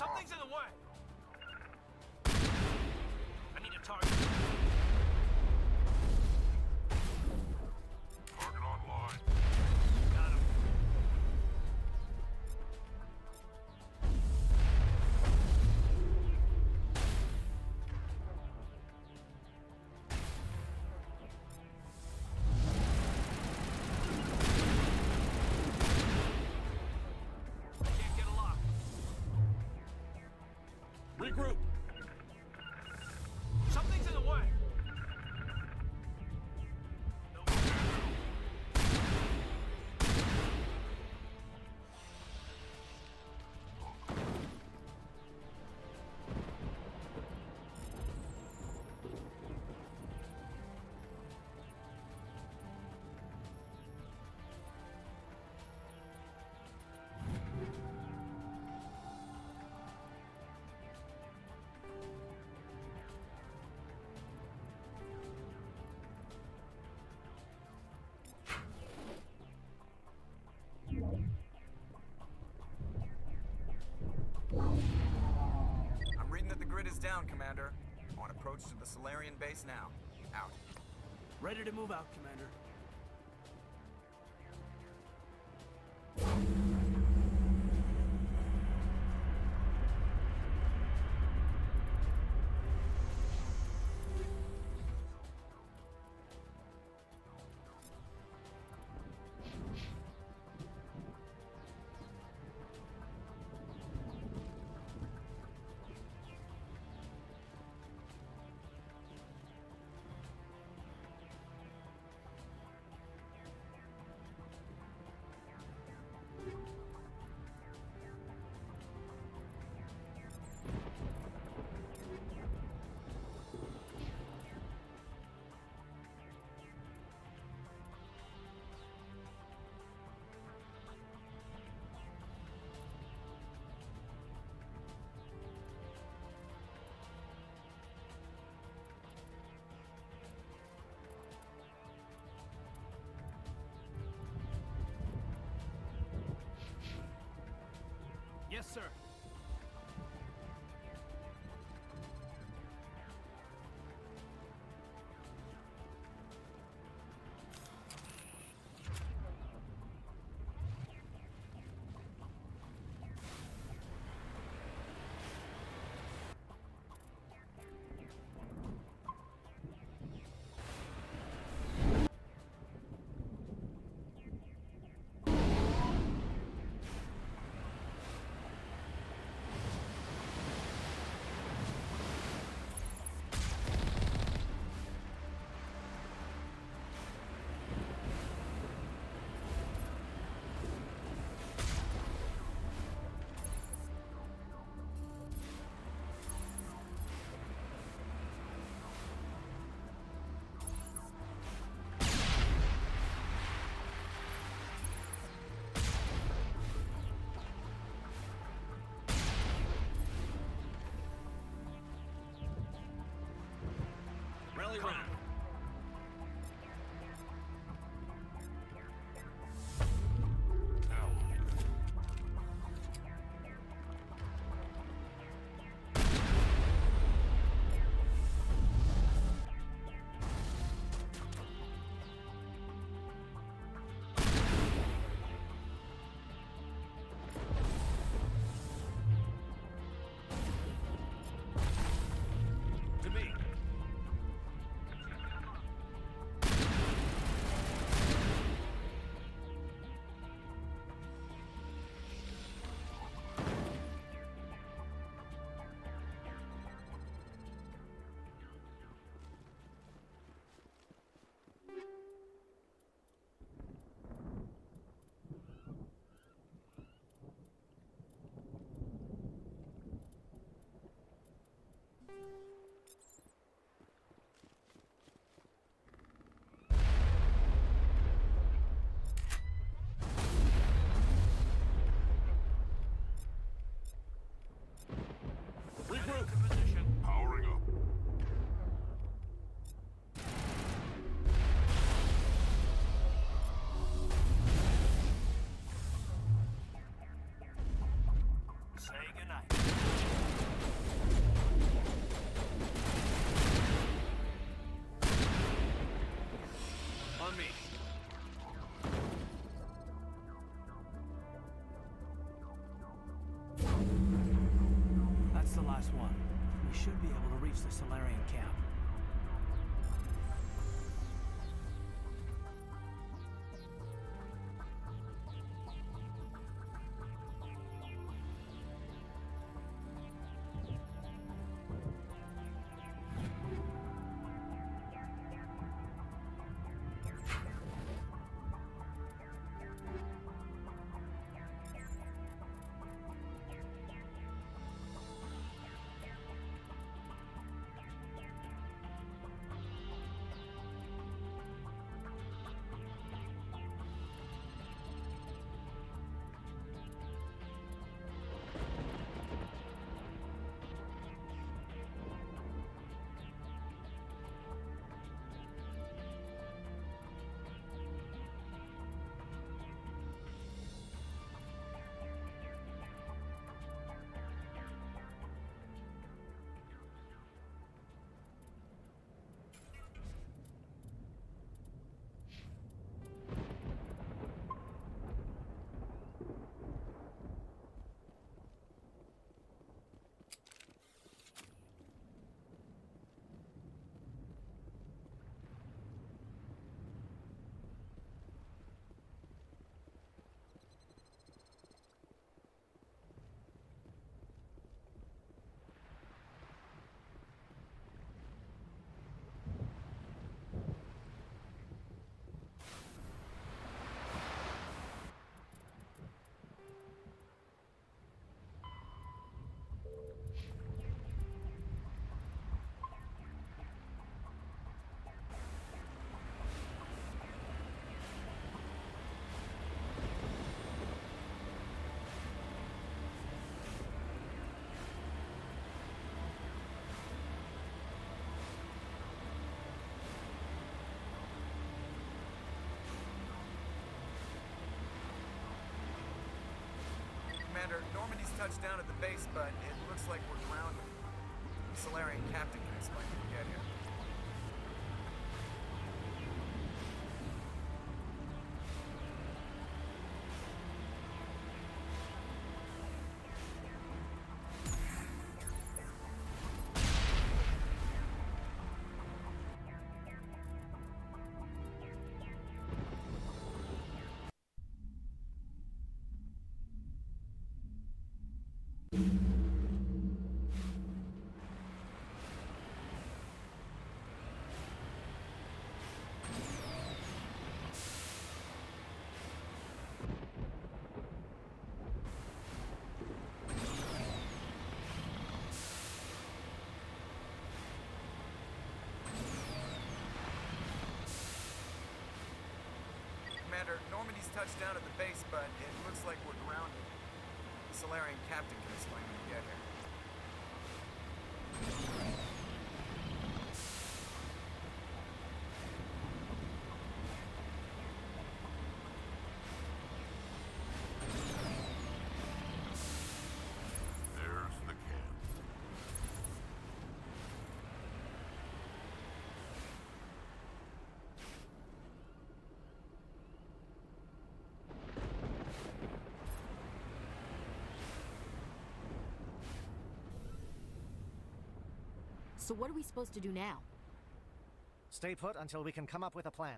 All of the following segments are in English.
Something's in the way. I need a target. Target online. Got him. Can't get a lock. Regroup! Something's in the way. I'm reading that the grid is down, Commander. On approach to the Solarian base now. Out. Ready to move out, Commander. Yes, sir. Rally round. To me. reach the Solarian camp. Commander, Normandy's touched down at the base, but it looks like we're grounded. The Solarian captain can explain when we get here. Commander, Normandy's touched down at the base, but it looks like we're grounded. The Solarian captain can explain when we get here. There's the camp. So what are we supposed to do now? Stay put until we can come up with a plan.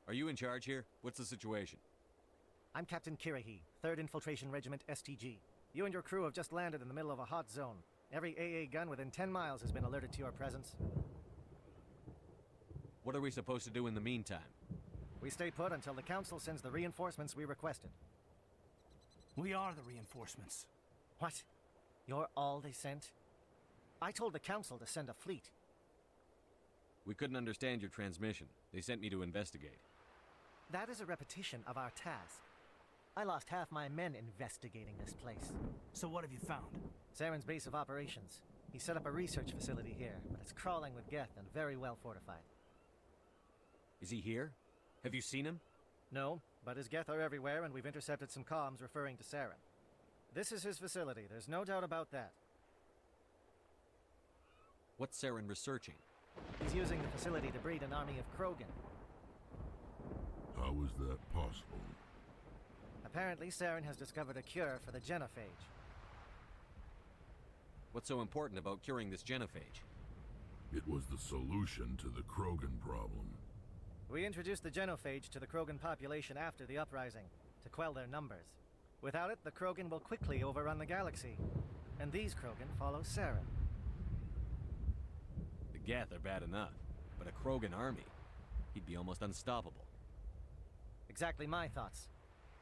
Are you in charge here? What's the situation? I'm Captain Kirahi, 3rd Infiltration Regiment STG. You and your crew have just landed in the middle of a hot zone. Every AA gun within 10 miles has been alerted to your presence. What are we supposed to do in the meantime? We stay put until the Council sends the reinforcements we requested. We are the reinforcements. What? You're all they sent? I told the Council to send a fleet. We couldn't understand your transmission. They sent me to investigate. That is a repetition of our task. I lost half my men investigating this place. So what have you found? Saren's base of operations. He set up a research facility here, but it's crawling with Geth and very well fortified. Is he here? Have you seen him? No, but his Geth are everywhere, and we've intercepted some comms referring to Saren. This is his facility, there's no doubt about that. What's Saren researching? He's using the facility to breed an army of Krogan. How is that possible? Apparently, Saren has discovered a cure for the genophage. What's so important about curing this genophage? It was the solution to the Krogan problem. We introduced the genophage to the Krogan population after the uprising, to quell their numbers. Without it, the Krogan will quickly overrun the galaxy. And these Krogan follow Saren. The Geth are bad enough, but a Krogan army, he'd be almost unstoppable. Exactly my thoughts.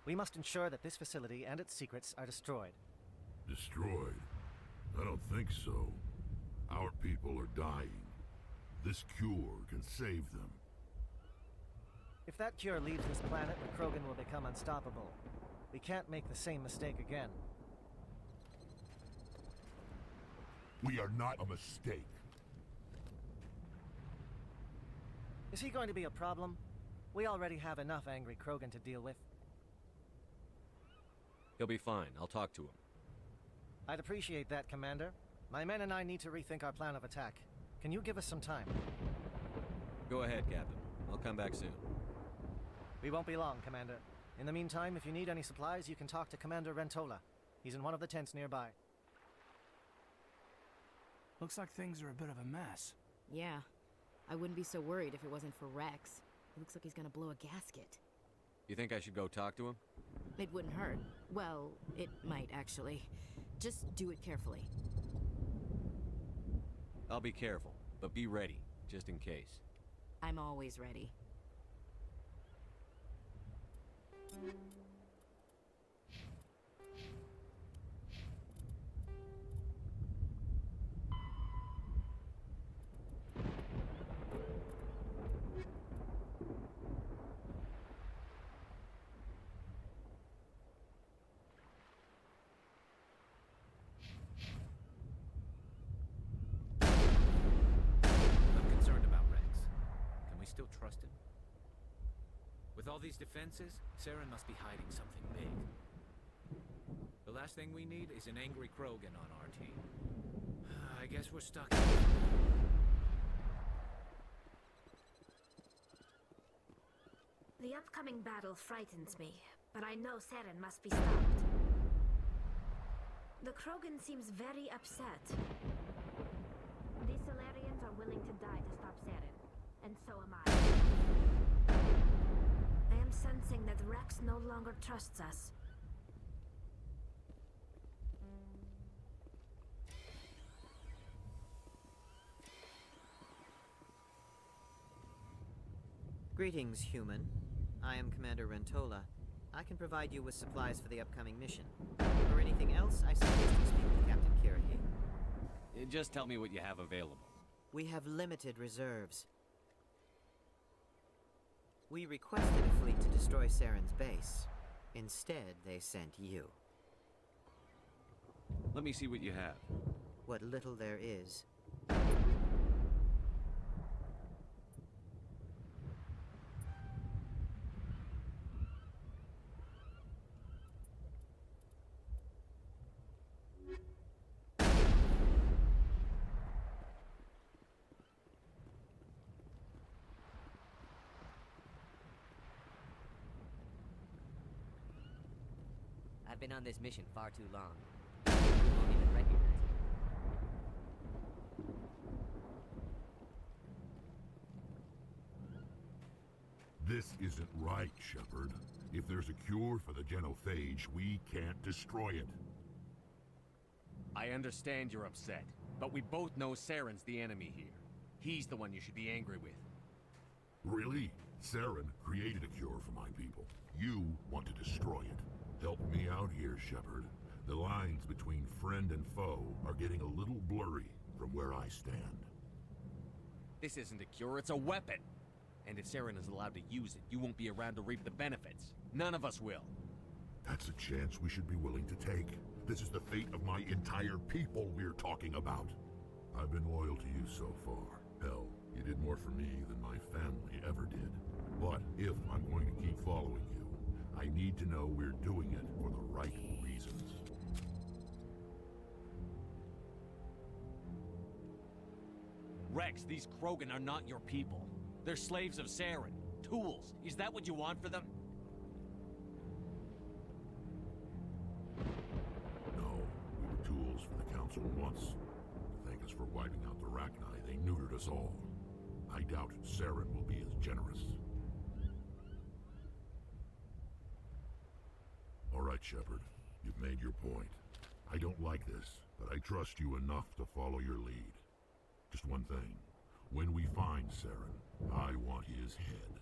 We must ensure that this facility and its secrets are destroyed. Destroyed? I don't think so. Our people are dying. This cure can save them. If that cure leaves this planet, the Krogan will become unstoppable. We can't make the same mistake again. We are not a mistake. Is he going to be a problem? We already have enough angry Krogan to deal with. He'll be fine. I'll talk to him. I'd appreciate that, Commander. My men and I need to rethink our plan of attack. Can you give us some time? Go ahead, Captain. I'll come back soon. We won't be long, Commander. In the meantime, if you need any supplies, you can talk to Commander Rentola. He's in one of the tents nearby. Looks like things are a bit of a mess. Yeah. I wouldn't be so worried if it wasn't for Rex. It looks like he's gonna blow a gasket. You think I should go talk to him? It wouldn't hurt. Well, it might actually. Just do it carefully. I'll be careful, but be ready, just in case. I'm always ready. I'm concerned about Rex. Can we still trust him? With all these defenses, Saren must be hiding something big. The last thing we need is an angry Krogan on our team. I guess we're stuck. The upcoming battle frightens me, but I know Saren must be stopped. The Krogan seems very upset. These Solarians are willing to die to stop Saren, and so am I. I am sensing that Rex no longer trusts us. Greetings, human. I am Commander Rentola. I can provide you with supplies for the upcoming mission. For anything else, I suggest you speak with Captain Kirahi. Just tell me what you have available. We have limited reserves. We requested a fleet to destroy Saren's base. Instead, they sent you. Let me see what you have. What little there is. I've been on this mission far too long. You won't even recognize it. This isn't right, Shepard. If there's a cure for the genophage, we can't destroy it. I understand you're upset, but we both know Saren's the enemy here. He's the one you should be angry with. Really? Saren created a cure for my people. You want to destroy it. Help me out here, Shepard. The lines between friend and foe are getting a little blurry from where I stand. This isn't a cure, it's a weapon! And if Saren is allowed to use it, you won't be around to reap the benefits. None of us will. That's a chance we should be willing to take. This is the fate of my entire people we're talking about. I've been loyal to you so far. Hell, you did more for me than my family ever did. But if I'm going to keep following you, I need to know we're doing it for the right reasons. Rex, these Krogan are not your people. They're slaves of Saren. Tools. Is that what you want for them? they neutered us all. I doubt Saren will be as generous. All right, Shepard. You've made your point. I don't like this, but I trust you enough to follow your lead. Just one thing. When we find Saren, I want his head.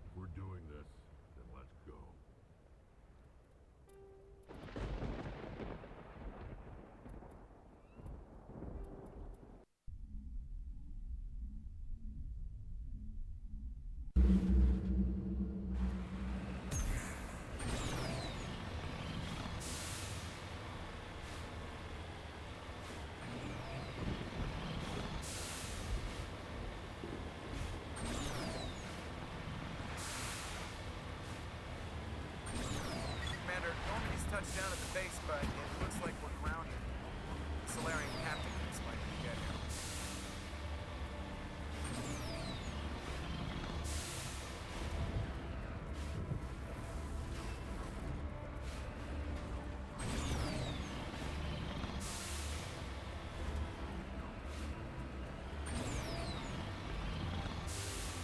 If we're doing this, then let's go. Commander, Normandy's touched down at the base, but it looks like we're grounded. The Solarian captain can explain when we get here.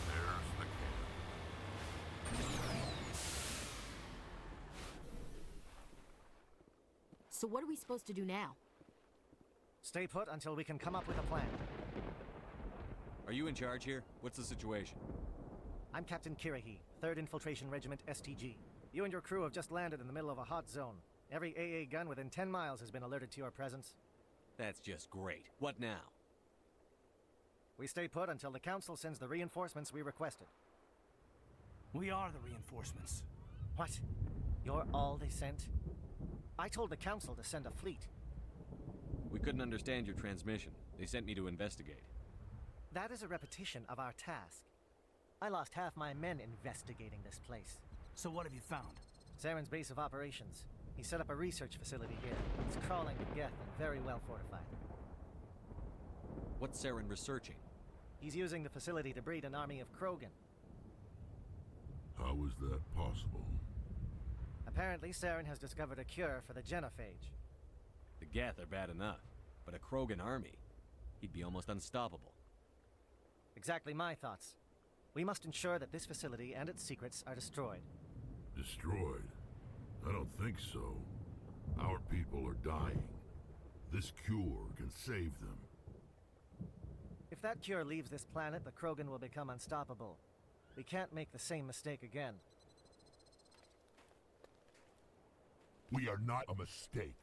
There's the camp. So what are we supposed to do now? Stay put until we can come up with a plan. Are you in charge here? What's the situation? I'm Captain Kirrahe, 3rd Infiltration Regiment STG. You and your crew have just landed in the middle of a hot zone. Every AA gun within 10 miles has been alerted to your presence. That's just great. What now? We stay put until the Council sends the reinforcements we requested. We are the reinforcements. What? You're all they sent? I told the Council to send a fleet. We couldn't understand your transmission. They sent me to investigate. That is a repetition of our task. I lost half my men investigating this place. So what have you found? Saren's base of operations. He set up a research facility here. It's crawling with Geth and very well fortified. What's Saren researching? He's using the facility to breed an army of Krogan. How is that possible? Apparently, Saren has discovered a cure for the genophage. The Geth are bad enough, but a Krogan army? He'd be almost unstoppable. Exactly my thoughts. We must ensure that this facility and its secrets are destroyed. Destroyed? I don't think so. Our people are dying. This cure can save them. If that cure leaves this planet, the Krogan will become unstoppable. We can't make the same mistake again. We are not a mistake.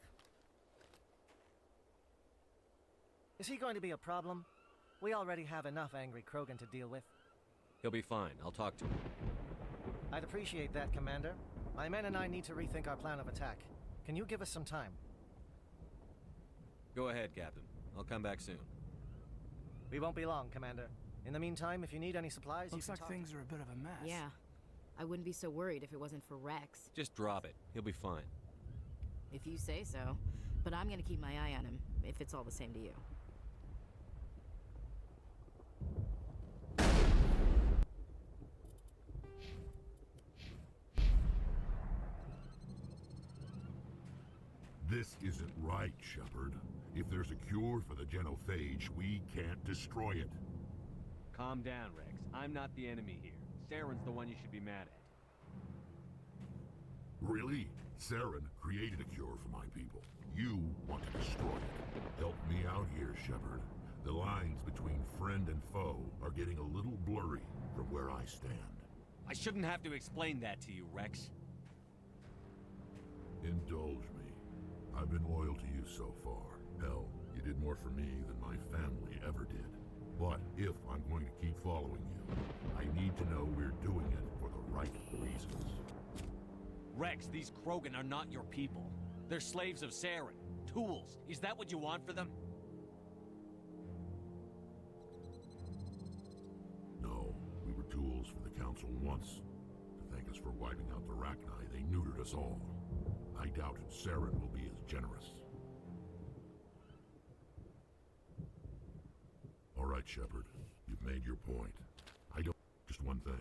Is he going to be a problem? We already have enough angry Krogan to deal with. He'll be fine. I'll talk to him. I'd appreciate that, Commander. My men and I need to rethink our plan of attack. Can you give us some time? Go ahead, Captain. I'll come back soon. We won't be long, Commander. In the meantime, if you need any supplies, Looks you like can things are a bit of a mess. Yeah. I wouldn't be so worried if it wasn't for Rex. Just drop it. He'll be fine. If you say so. But I'm gonna keep my eye on him, if it's all the same to you. This isn't right, Shepard. If there's a cure for the genophage, we can't destroy it. Calm down, Rex. I'm not the enemy here. Saren's the one you should be mad at. Really? Saren created a cure for my people. You want to destroy it. Help me out here, Shepard. The lines between friend and foe are getting a little blurry from where I stand. I shouldn't have to explain that to you, Rex. Indulge me. I've been loyal to you so far. Hell, you did more for me than my family ever did. But if I'm going to keep following you, I need to know we're doing it for the right reasons. Rex, these Krogan are not your people. They're slaves of Saren. Tools. Is that what you want for them? No, we were tools for the Council once. To thank us for wiping out the Rachni, they neutered us all. I doubt Saren will be as generous. All right, Shepard. You've made your point. I don't... Just one thing.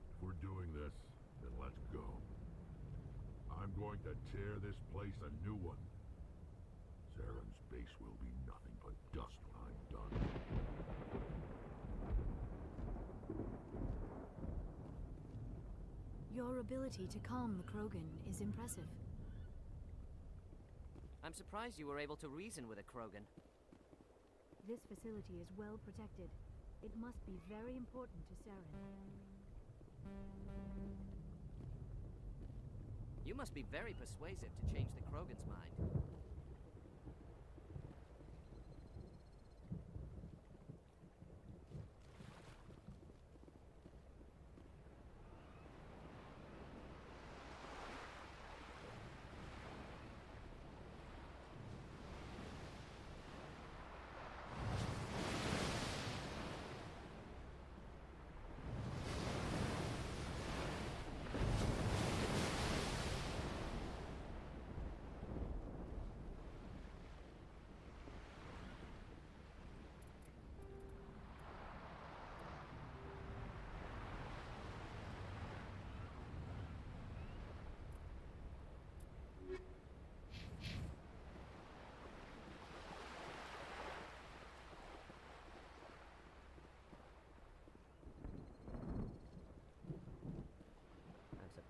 If we're doing this, then let's go. I'm going to tear this place a new one. Zaren's base will be nothing but dust when I'm done. Your ability to calm the Krogan is impressive. I'm surprised you were able to reason with a Krogan. This facility is well protected. It must be very important to Saren. You must be very persuasive to change the Krogan's mind.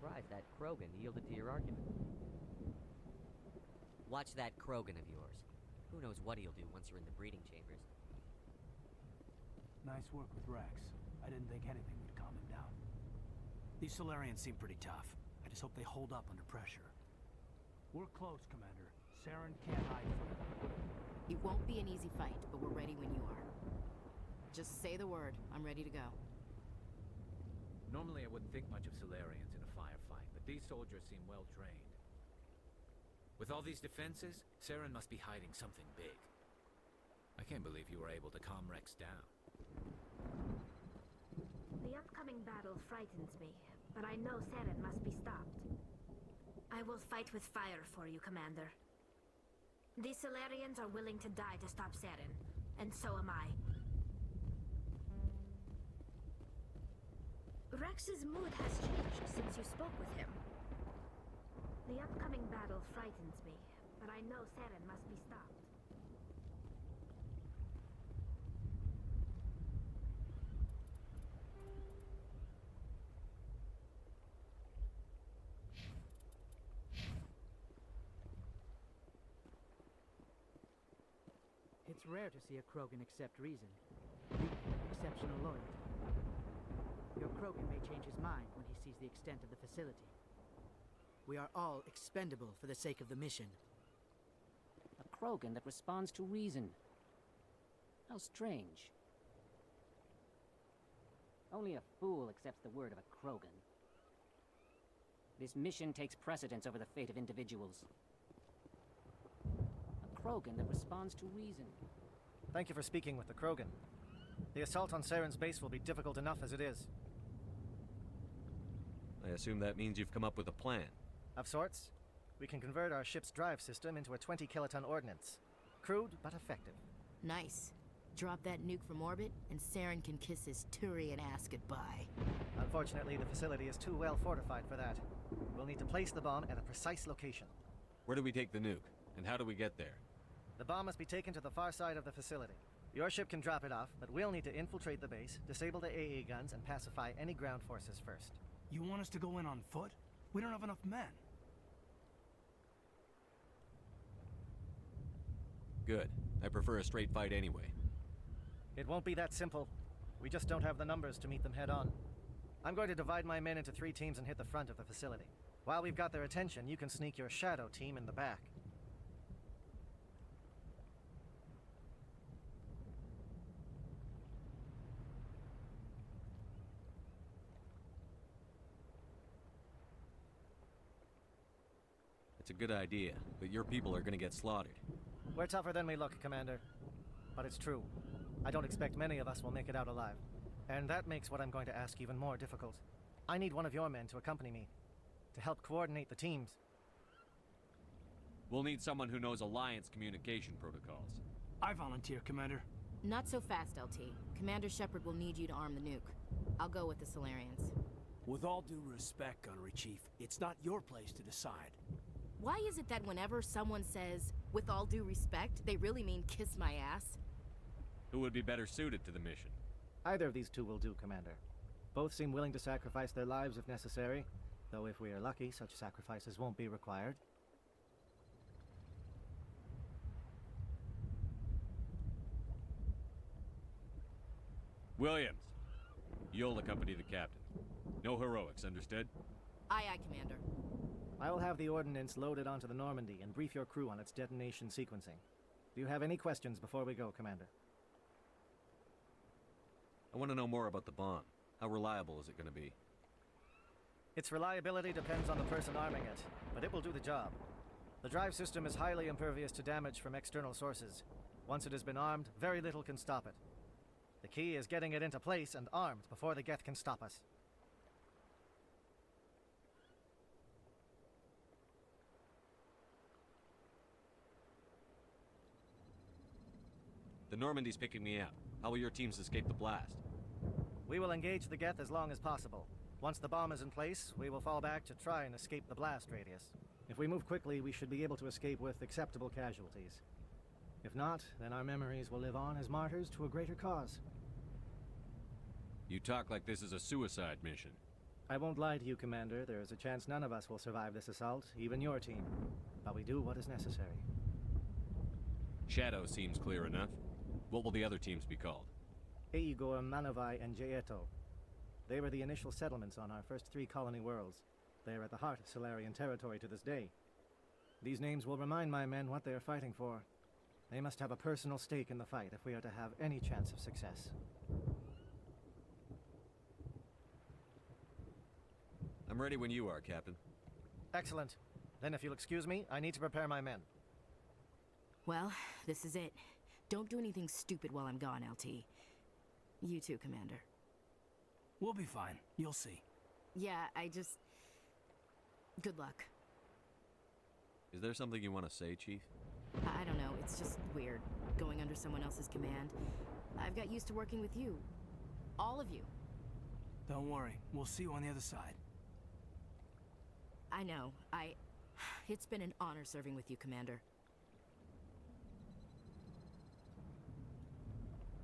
Surprised that Krogan yielded to your argument. Watch that Krogan of yours. Who knows what he'll do once you're in the breeding chambers. Nice work with Rex. I didn't think anything would calm him down. These Solarians seem pretty tough. I just hope they hold up under pressure. We're close, Commander. Saren can't hide from it. It won't be an easy fight, but we're ready when you are. Just say the word. I'm ready to go. Normally I wouldn't think much of Solarians in a firefight, but these soldiers seem well trained. With all these defenses, Saren must be hiding something big. I can't believe you were able to calm Rex down. The upcoming battle frightens me, but I know Saren must be stopped. I will fight with fire for you, Commander. These Solarians are willing to die to stop Saren, and so am I. Rex's mood has changed since you spoke with him. The upcoming battle frightens me, but I know Saren must be stopped. It's rare to see a Krogan accept reason. Exceptional loyalty. Your Krogan may change his mind when he sees the extent of the facility. We are all expendable for the sake of the mission. A Krogan that responds to reason. How strange. Only a fool accepts the word of a Krogan. This mission takes precedence over the fate of individuals. A Krogan that responds to reason. Thank you for speaking with the Krogan. The assault on Saren's base will be difficult enough as it is. I assume that means you've come up with a plan. Of sorts. We can convert our ship's drive system into a 20-kiloton ordnance. Crude, but effective. Nice. Drop that nuke from orbit, and Saren can kiss his Turian ass goodbye. Unfortunately, the facility is too well fortified for that. We'll need to place the bomb at a precise location. Where do we take the nuke? And how do we get there? The bomb must be taken to the far side of the facility. Your ship can drop it off, but we'll need to infiltrate the base, disable the AA guns, and pacify any ground forces first. You want us to go in on foot? We don't have enough men. Good. I prefer a straight fight anyway. It won't be that simple. We just don't have the numbers to meet them head on. I'm going to divide my men into 3 teams and hit the front of the facility. While we've got their attention, you can sneak your shadow team in the back. It's a good idea, but your people are gonna get slaughtered. We're tougher than we look, Commander. But it's true. I don't expect many of us will make it out alive. And that makes what I'm going to ask even more difficult. I need one of your men to accompany me, to help coordinate the teams. We'll need someone who knows Alliance communication protocols. I volunteer, Commander. Not so fast, LT. Commander Shepard will need you to arm the nuke. I'll go with the Solarians. With all due respect, Gunnery Chief, it's not your place to decide. Why is it that whenever someone says, with all due respect, they really mean kiss my ass? Who would be better suited to the mission? Either of these two will do, Commander. Both seem willing to sacrifice their lives if necessary, though if we are lucky, such sacrifices won't be required. Williams, you'll accompany the captain. No heroics, understood? Aye, aye, Commander. I will have the ordnance loaded onto the Normandy and brief your crew on its detonation sequencing. Do you have any questions before we go, Commander? I want to know more about the bomb. How reliable is it going to be? Its reliability depends on the person arming it, but it will do the job. The drive system is highly impervious to damage from external sources. Once it has been armed, very little can stop it. The key is getting it into place and armed before the Geth can stop us. The Normandy's picking me up. How will your teams escape the blast? We will engage the Geth as long as possible. Once the bomb is in place, we will fall back to try and escape the blast radius. If we move quickly, we should be able to escape with acceptable casualties. If not, then our memories will live on as martyrs to a greater cause. You talk like this is a suicide mission. I won't lie to you, Commander. There is a chance none of us will survive this assault, even your team. But we do what is necessary. Shadow seems clear enough. What will the other teams be called? Igor, Manovai, and Jaeto. They were the initial settlements on our first 3 colony worlds. They are at the heart of Solarian territory to this day. These names will remind my men what they are fighting for. They must have a personal stake in the fight if we are to have any chance of success. I'm ready when you are, Captain. Excellent. Then if you'll excuse me, I need to prepare my men. Well, this is it. Don't do anything stupid while I'm gone, LT. You too, Commander. We'll be fine. You'll see. Yeah, good luck. Is there something you want to say, Chief? I don't know, it's just weird, going under someone else's command. I've got used to working with you. All of you. Don't worry, we'll see you on the other side. I know, It's been an honor serving with you, Commander.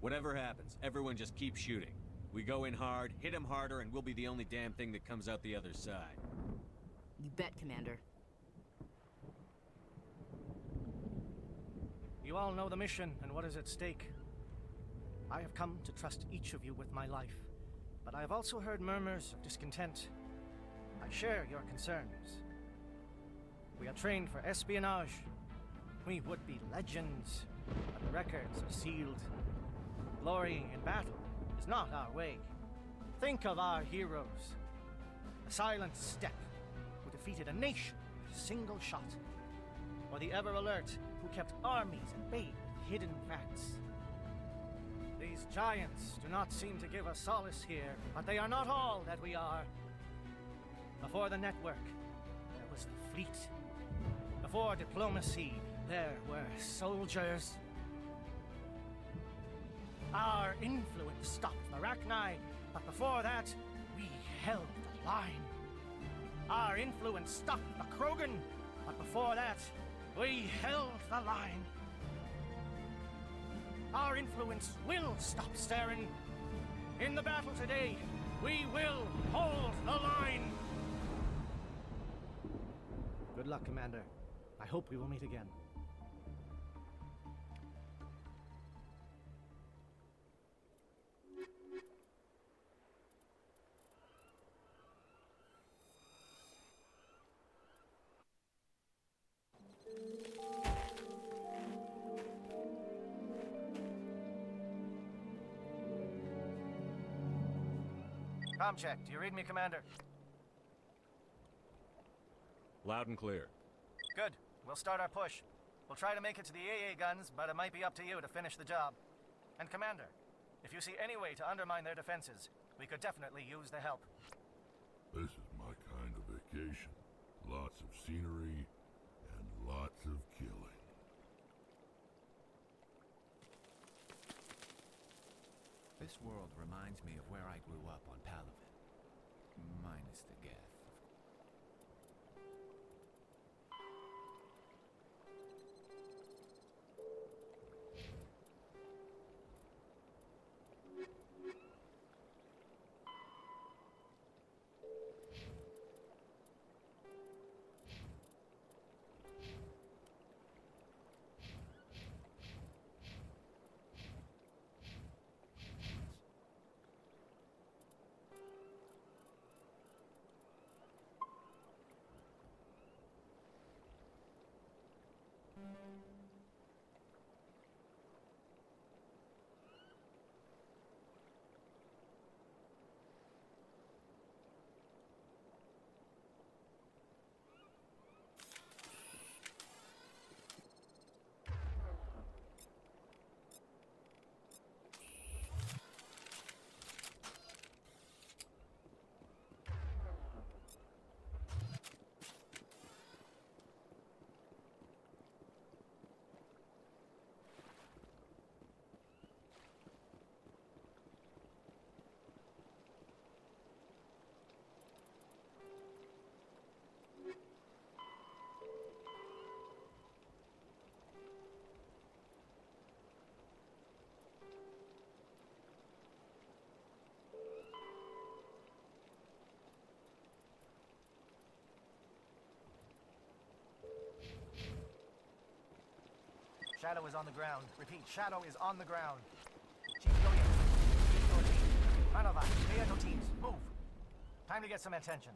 Whatever happens, everyone just keep shooting. We go in hard, hit them harder, and we'll be the only damn thing that comes out the other side. You bet, Commander. You all know the mission and what is at stake. I have come to trust each of you with my life, but I have also heard murmurs of discontent. I share your concerns. We are trained for espionage. We would be legends, but the records are sealed. Glorying in battle is not our way. Think of our heroes. The silent step who defeated a nation with a single shot. Or the ever-alert who kept armies at bay with hidden facts. These giants do not seem to give us solace here, but they are not all that we are. Before the network, there was the fleet. Before diplomacy, there were soldiers. Our influence stopped the Arachni, but before that, we held the line. Our influence stopped the Krogan, but before that, we held the line. Our influence will stop Saren. In the battle today, we will hold the line. Good luck, Commander. I hope we will meet again. Com check. Do you read me, Commander? Loud and clear. Good. We'll start our push. We'll try to make it to the AA guns, but it might be up to you to finish the job. And Commander, If you see any way to undermine their defenses, we could definitely use the help. This is my kind of vacation. Lots of scenery and lots of killing. This world reminds me of where I grew up on Palaven. Minus the Geth, of course. Shadow is on the ground. Repeat, Shadow is on the ground. Chief Williams, Chief Ortiz, Manova, Leah Ortiz, move. Time to get some attention.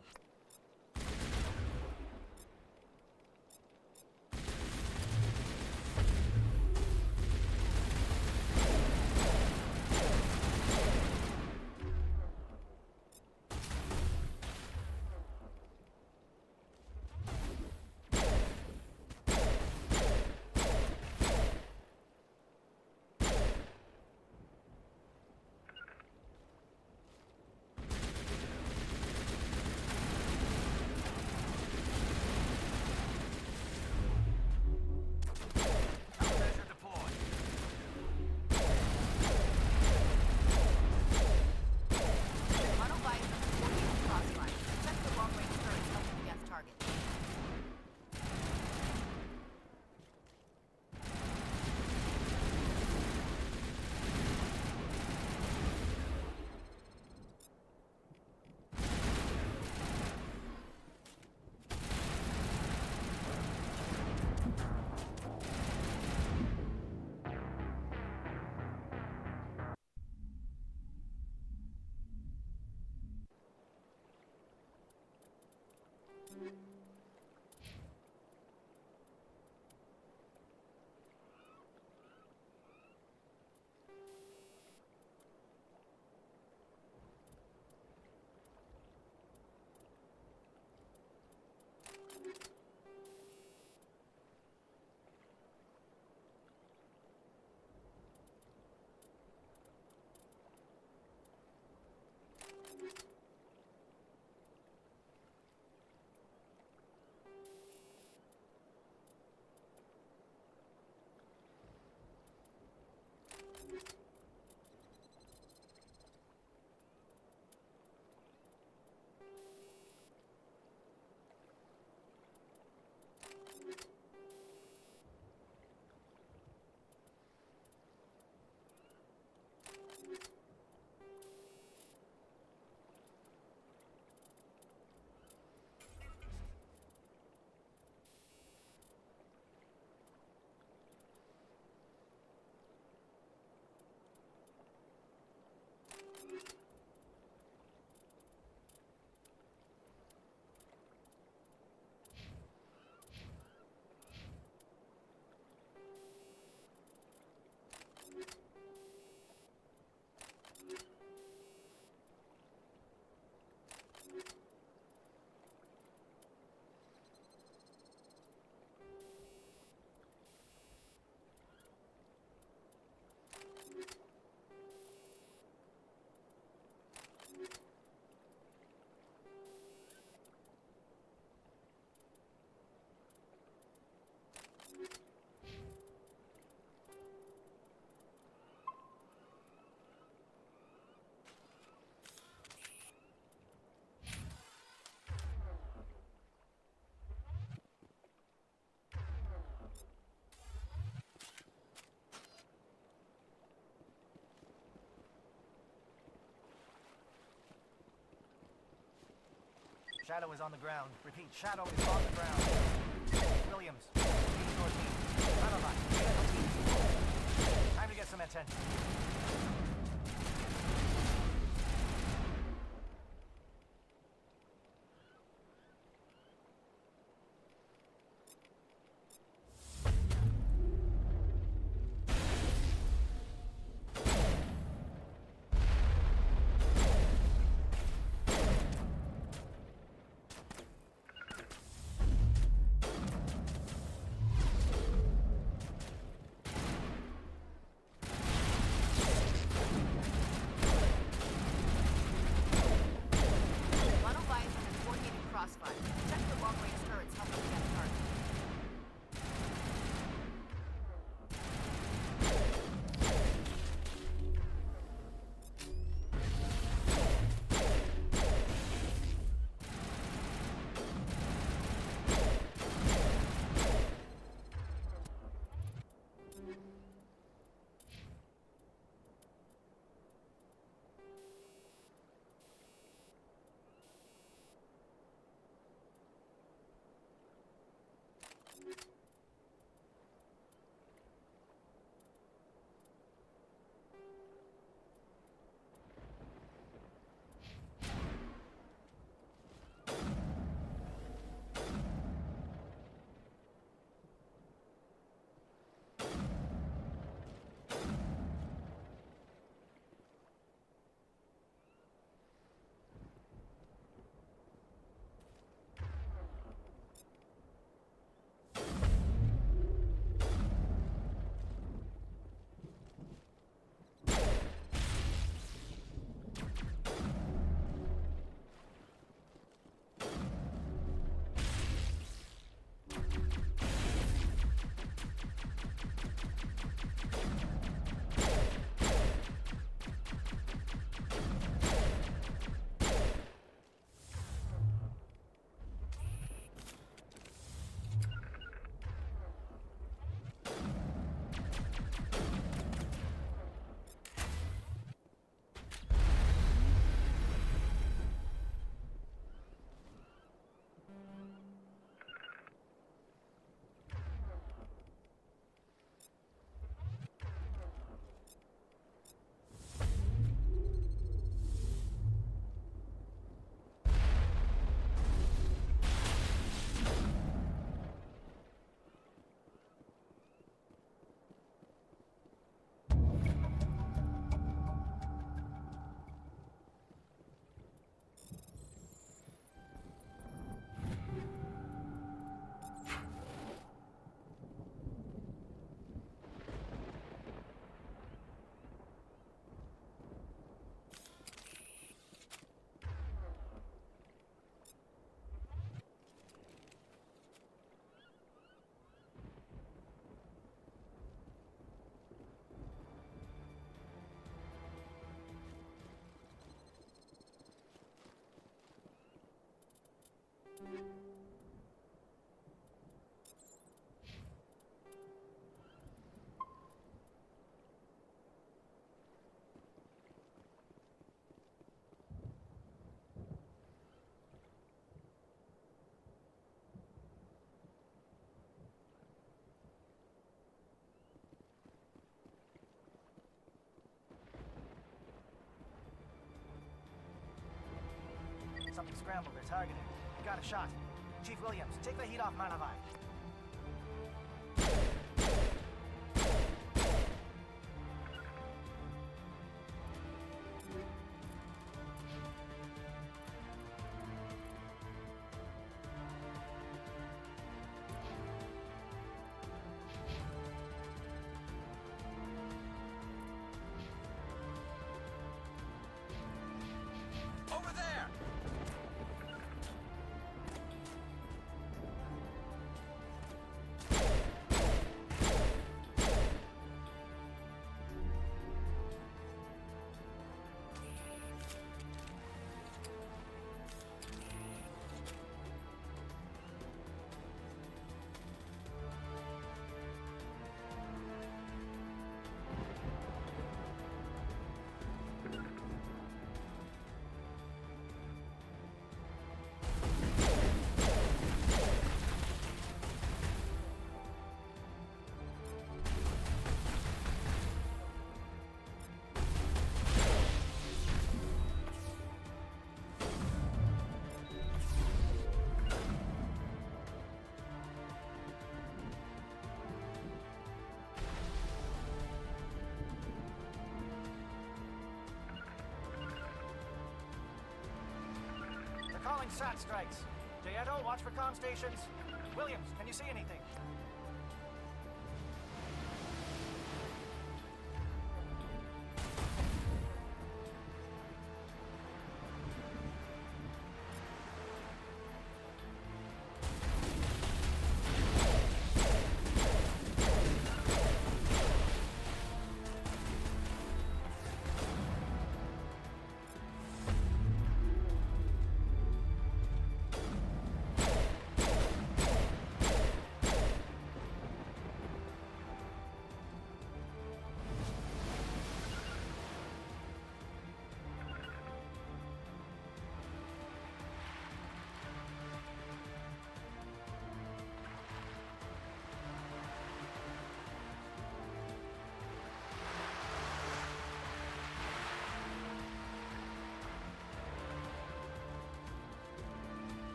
Shadow is on the ground. Repeat, Shadow is on the ground. Williams, lead your team. Malavai, lead your team. Time to get some attention. Something scrambled. They're targeted. You got a shot. Chief Williams, take the heat off Malavai. Over there! calling SAT strikes. Jayeto, watch for comm stations. Williams, can you see anything?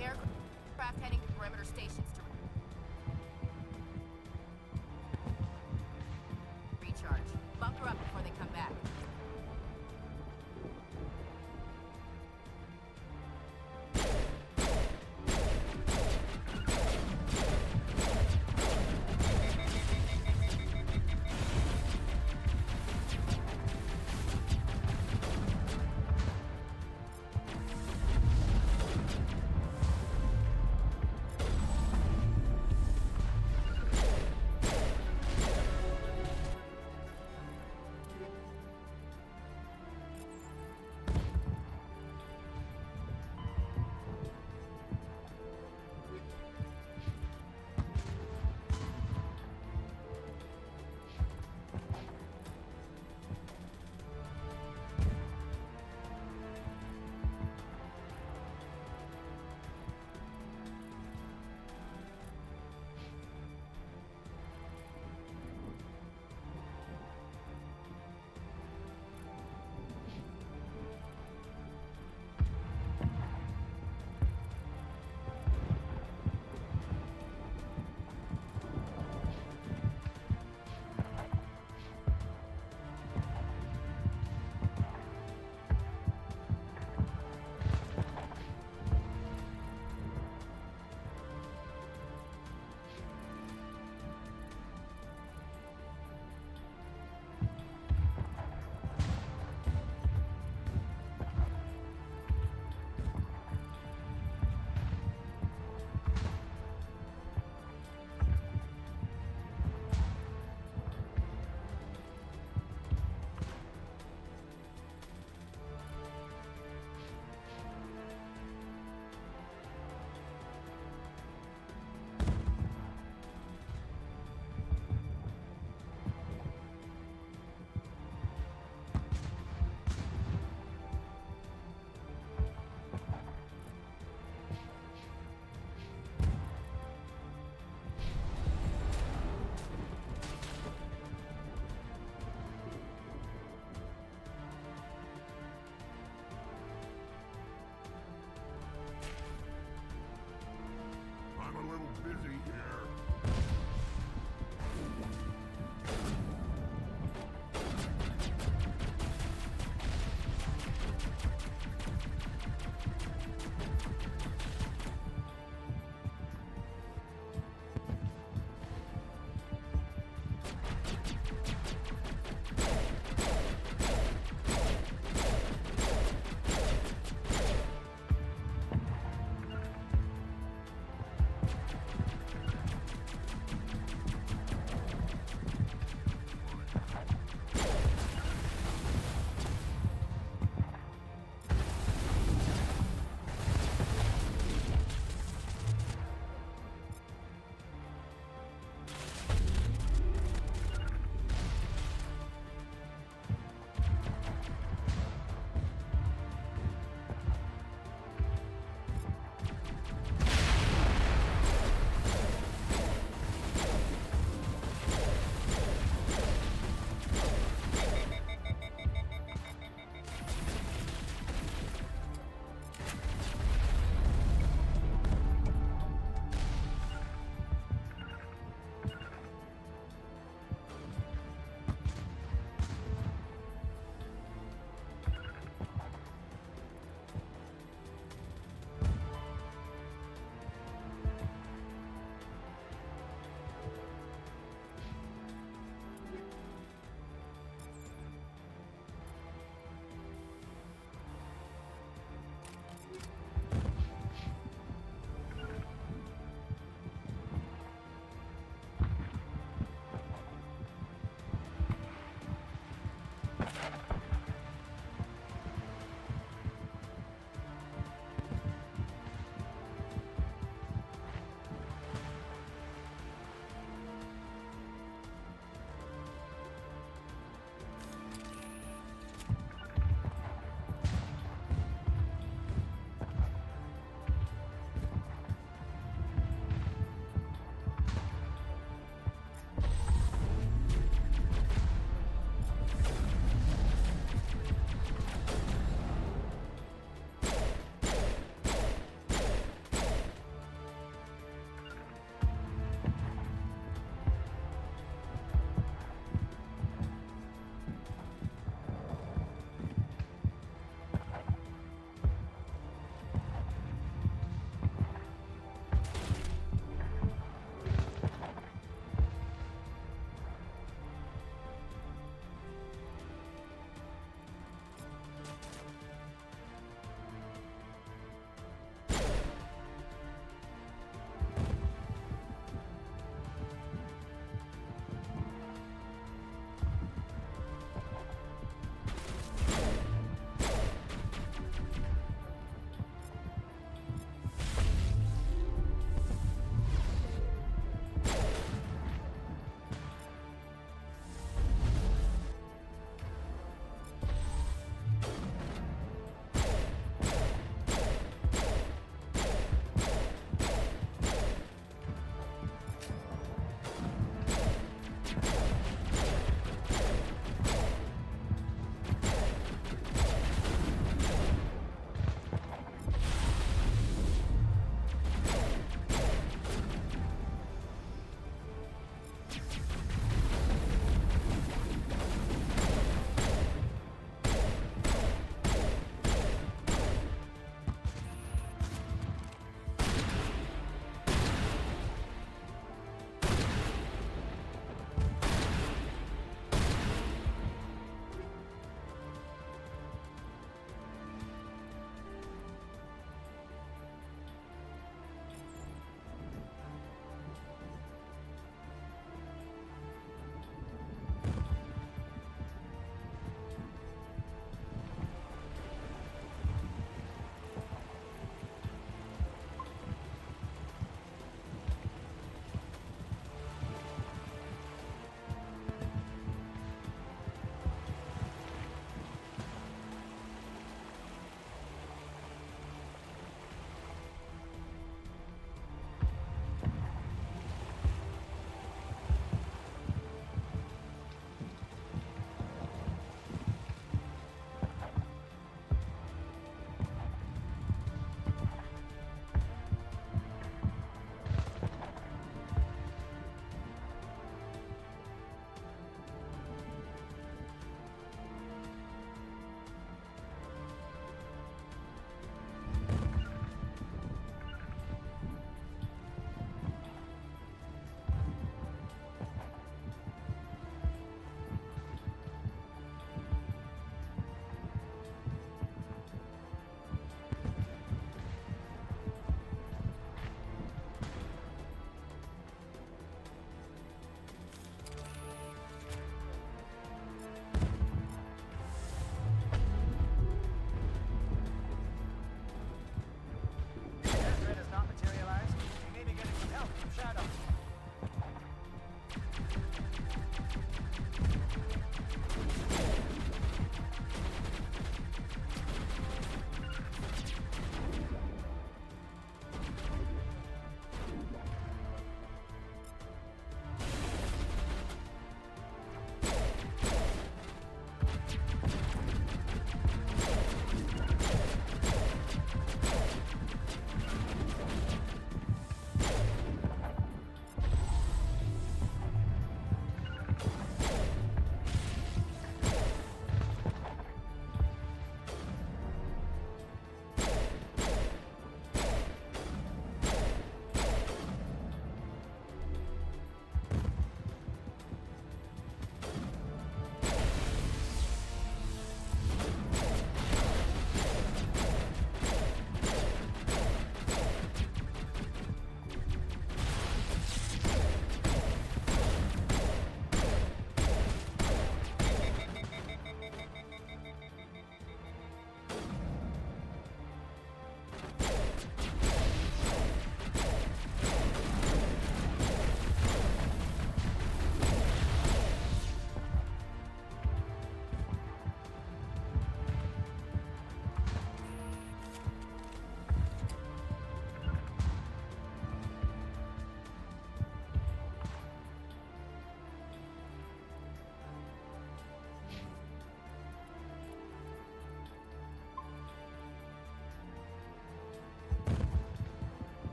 Aircraft heading to perimeter stations to recharge. Bunker up before they come back.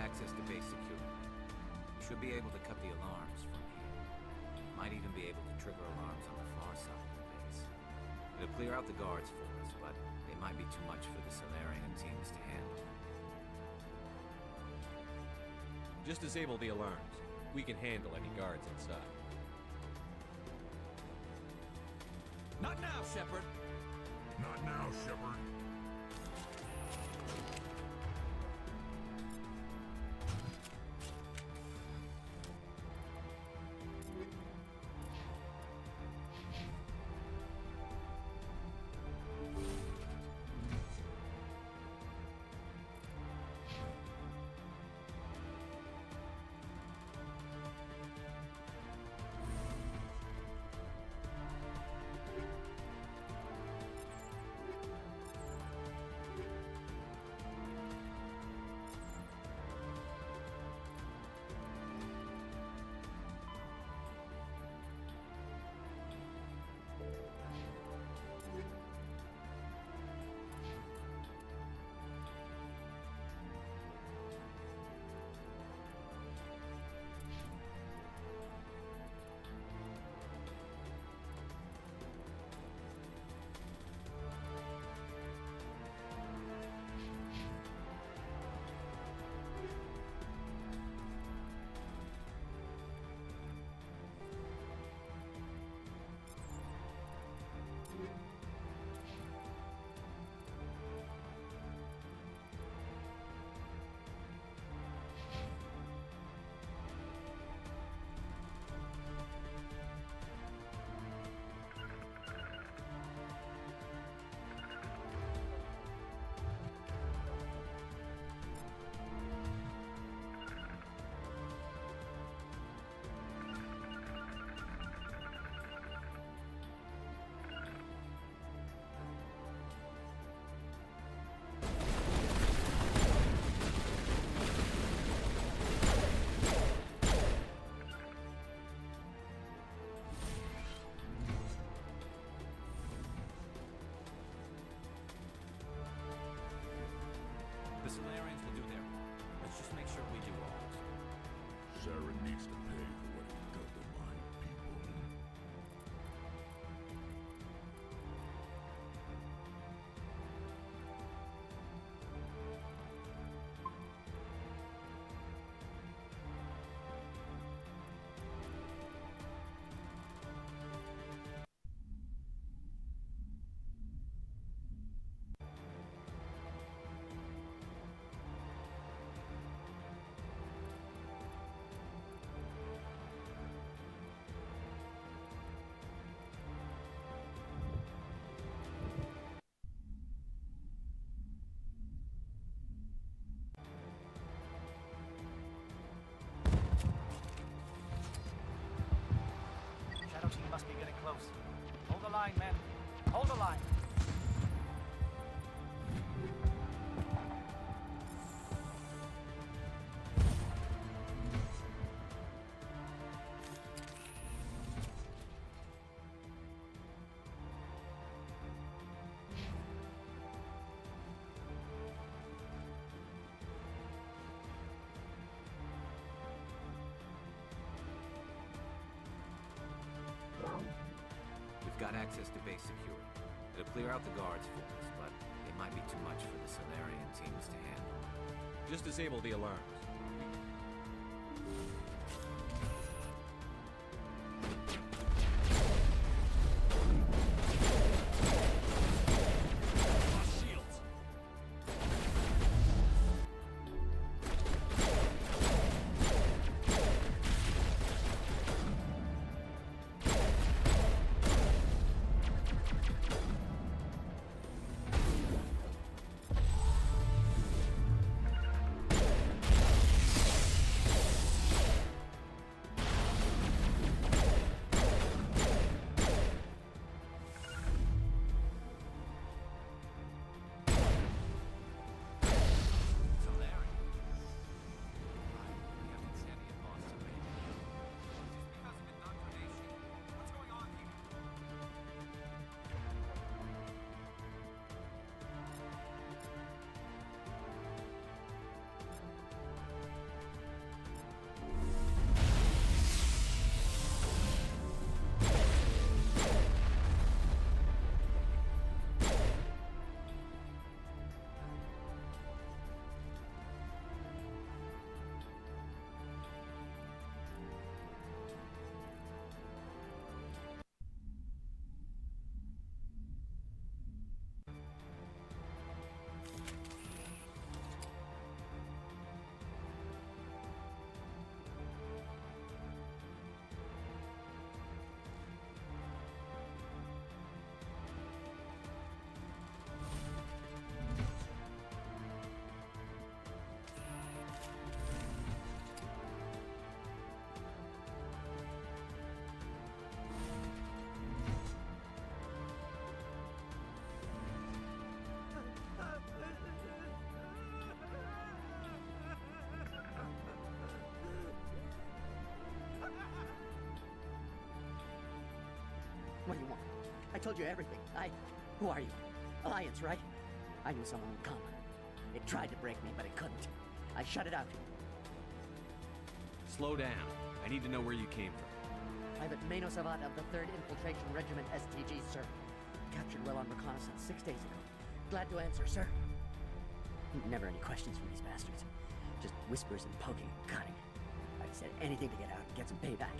access to base security. We should be able to cut the alarms from here. Might even be able to trigger alarms on the far side of the base. It'll clear out the guards for us, but they might be too much for the Solarian teams to handle. Just disable the alarms. We can handle any guards inside. Not now, Shepard! Not now, Shepard. The Solarians will do their part. Let's just make sure we do ours. Saren needs to pay for what he's done to my people. Shadow team must be getting close. Hold the line, men. Hold the line. We've got access to base security. It'll clear out the guards for us, but they might be too much for the Solarian teams to handle. Just disable the alarms. I told you everything. Who are you? Alliance, right? I knew someone would come. It tried to break me, but it couldn't. I shut it out. Slow down. I need to know where you came from. Private Mano Savat of the 3rd Infiltration Regiment STG, sir. Captured well on reconnaissance 6 days ago. Glad to answer, sir. Never any questions from these bastards. Just whispers and poking and cutting. I've said anything to get out and get some payback.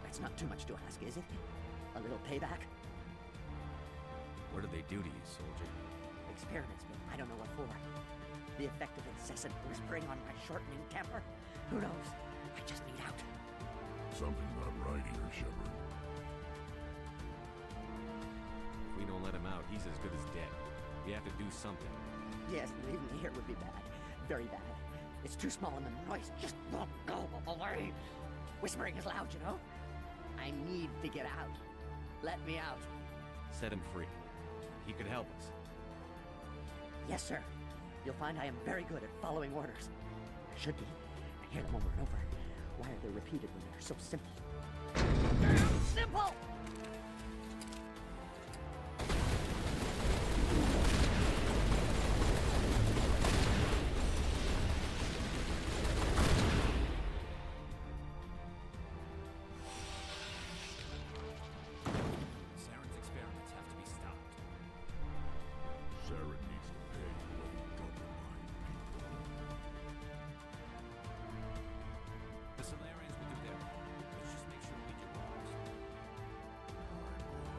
That's not too much to ask, is it? A little payback? What did they do to you, soldier? Experiments, but I don't know what for. The effect of incessant whispering on my shortening temper? Who knows? I just need out. Something's not right here, Shepard. If we don't let him out, he's as good as dead. We have to do something. Yes, leaving me here would be bad. Very bad. It's too small and the noise just won't go away. Whispering is loud, you know? I need to get out. Let me out. Set him free. He could help us. Yes, sir. You'll find I am very good at following orders. I should be. I hear them over and over. Why are they repeated when they're so simple? Simple! Saren's experiments have to be stopped. Saren needs to pay for what he done to my people. The Solarians will do their part. Let's just make sure we do ours. I'm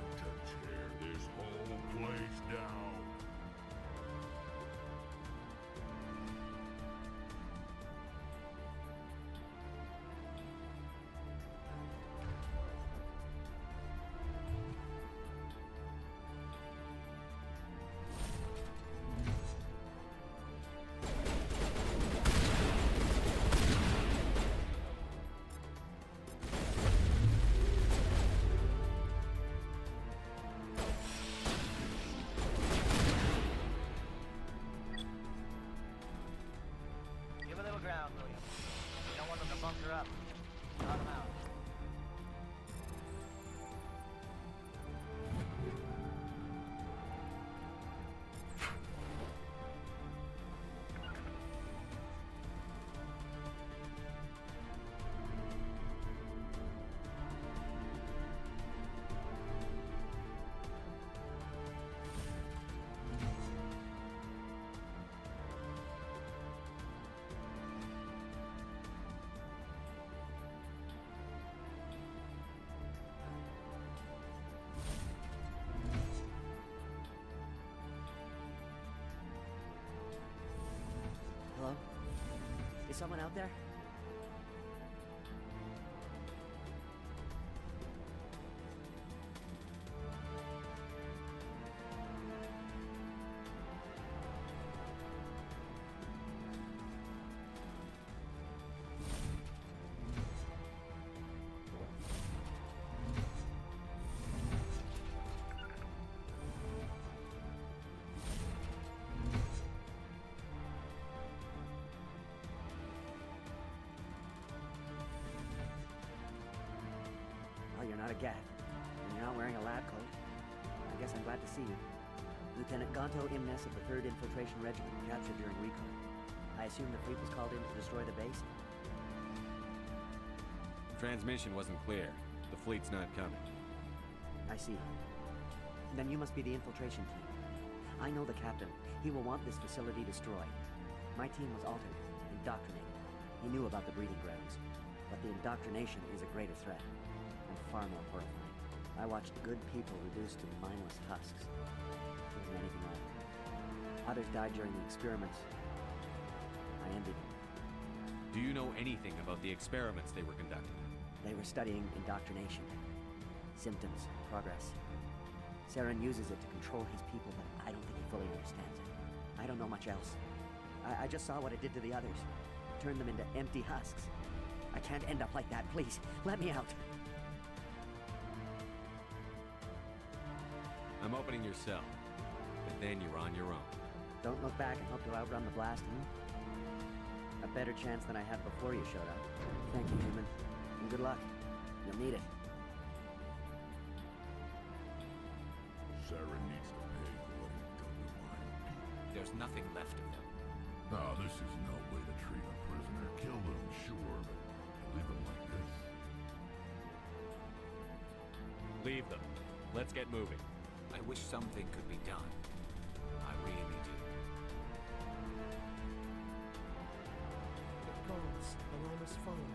going to tear this whole place down. Give a little ground, William. We don't want them to bunker up. Draw them out. Hello? Is someone out there? Well, you're not a Gav, and you're not wearing a lab coat. I guess I'm glad to see you. Lieutenant Gonto Imnes of the 3rd Infiltration Regiment, captured during recon. I assume the fleet was called in to destroy the base? Transmission wasn't clear. The fleet's not coming. I see. Then you must be the infiltration team. I know the captain. He will want this facility destroyed. My team was altered, indoctrinated. He knew about the breeding grounds. But the indoctrination is a greater threat, and far more horrifying. I watched good people reduced to mindless husks. There wasn't anything left. Others died during the experiments. I envied them. Do you know anything about the experiments they were conducting? They were studying indoctrination. Symptoms, progress. Saren uses it to control his people, but I don't think he fully understands it. I don't know much else. I just saw what it did to the others. Turned them into empty husks. I can't end up like that, please. Let me out. I'm opening your cell. But then you're on your own. Don't look back and hope to outrun the blast, A better chance than I had before you showed up. Thank you, human. And good luck. You'll need it. Saren needs to pay for what he's done to mine. There's nothing left of them. No, this is no way to treat a prisoner. Kill them, sure, but leave them like this. Leave them. Let's get moving. I wish something could be done. I really do. The gods allow us follow.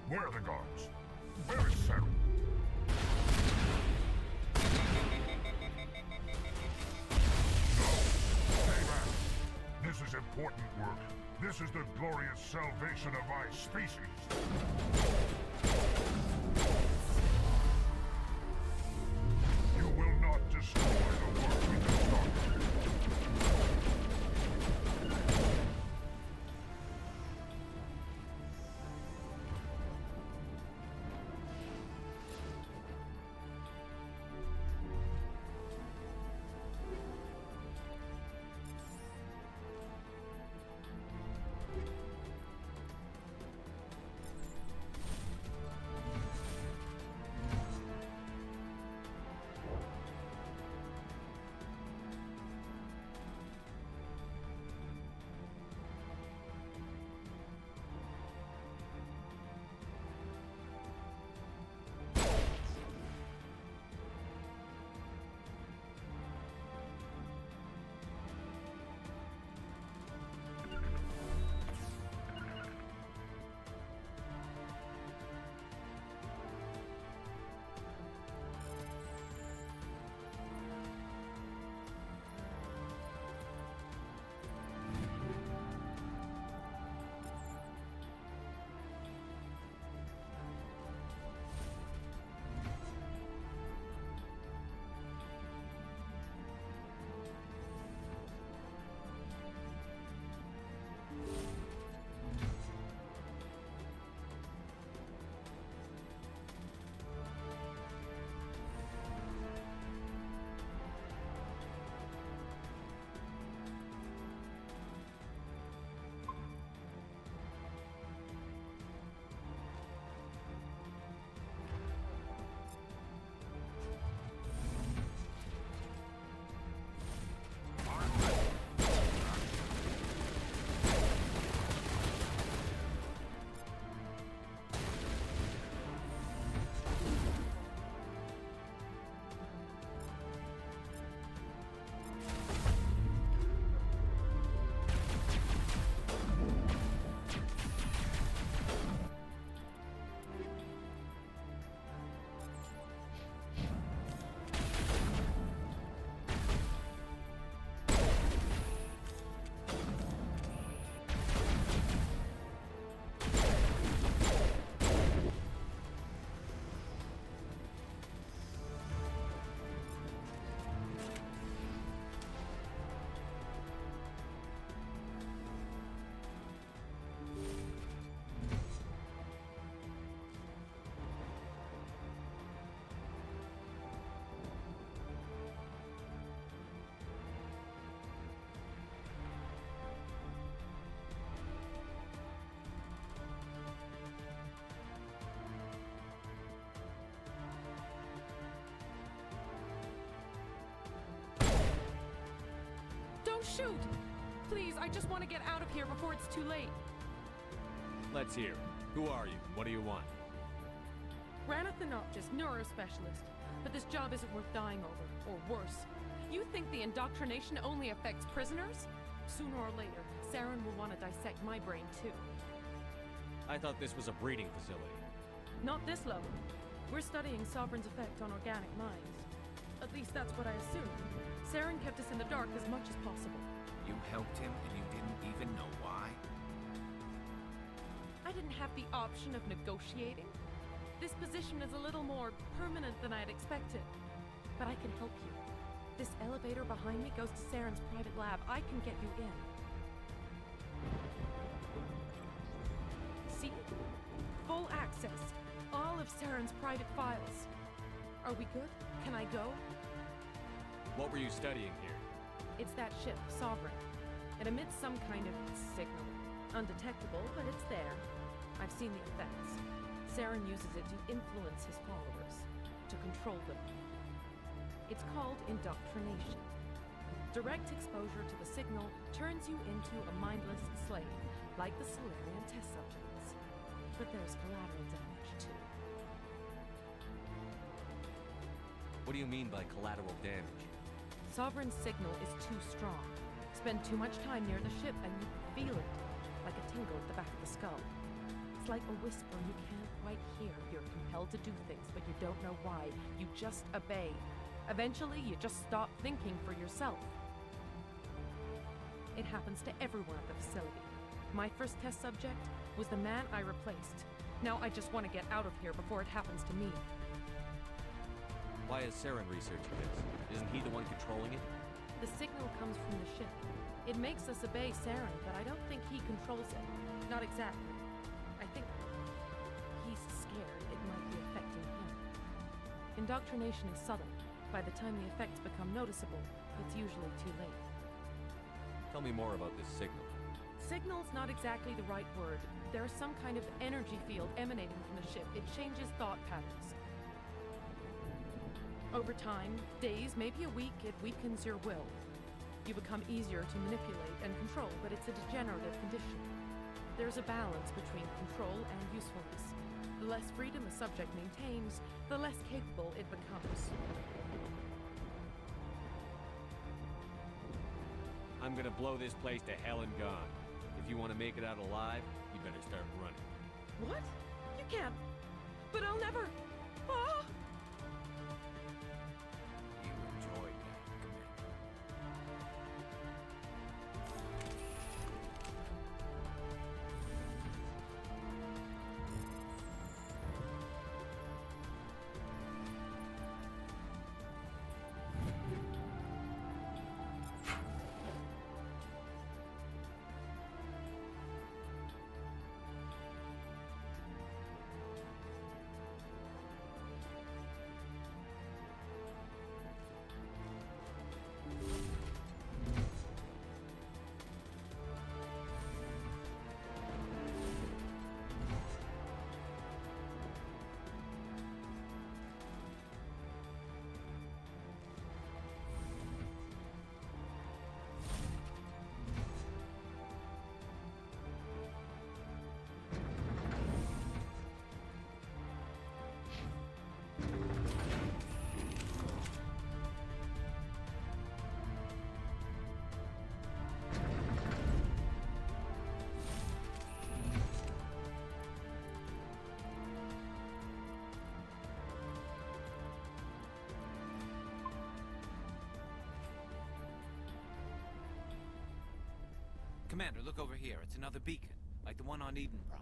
Where are the guards? Where is Saren? No! Stay back! This is important work. This is the glorious salvation of my species. You will not destroy the work we have started. shoot! Please, I just want to get out of here before it's too late. Let's hear it. Who are you? What do you want? Ranathanoptis, neurospecialist. But this job isn't worth dying over, or worse. You think the indoctrination only affects prisoners? Sooner or later, Saren will want to dissect my brain too. I thought this was a breeding facility. Not this level. We're studying Sovereign's effect on organic minds. At least that's what I assumed. Saren kept us in the dark as much as possible. You helped him and you didn't even know why? I didn't have the option of negotiating. This position is a little more permanent than I'd expected. But I can help you. This elevator behind me goes to Saren's private lab. I can get you in. See? Full access. All of Saren's private files. Are we good? Can I go? What were you studying here? It's that ship, Sovereign. It emits some kind of signal. Undetectable, but it's there. I've seen the effects. Saren uses it to influence his followers, to control them. It's called indoctrination. Direct exposure to the signal turns you into a mindless slave, like the Solarian test subjects. But there's collateral damage, too. What do you mean by collateral damage? Sovereign's signal is too strong. Spend too much time near the ship and you feel it, like a tingle at the back of the skull. It's like a whisper you can't quite hear. You're compelled to do things, but you don't know why. You just obey. Eventually, you just stop thinking for yourself. It happens to everyone at the facility. My first test subject was the man I replaced. Now I just want to get out of here before it happens to me. Why is Saren researching this? Isn't he the one controlling it? The signal comes from the ship. It makes us obey Saren, but I don't think he controls it. Not exactly. I think he's scared it might be affecting him. Indoctrination is subtle. By the time the effects become noticeable, it's usually too late. Tell me more about this signal. Signal's not exactly the right word. There's some kind of energy field emanating from the ship. It changes thought patterns. Over time, days, maybe a week, it weakens your will. You become easier to manipulate and control, but it's a degenerative condition. There's a balance between control and usefulness. The less freedom the subject maintains, the less capable it becomes. I'm gonna blow this place to hell and gone. If you want to make it out alive, you better start running. What? You can't. But I'll never. Ah! You enjoyed that, Commander. Commander, look over here. It's another beacon, like the one on Eden Prime.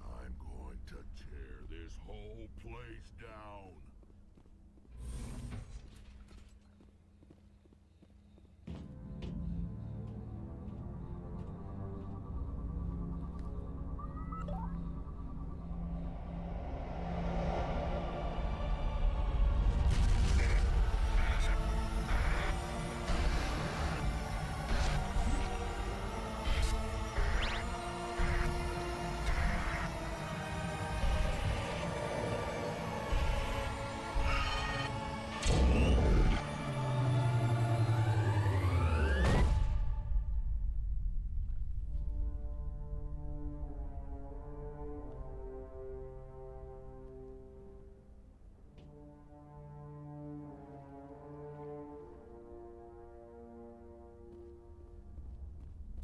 I'm going to tear this whole place down.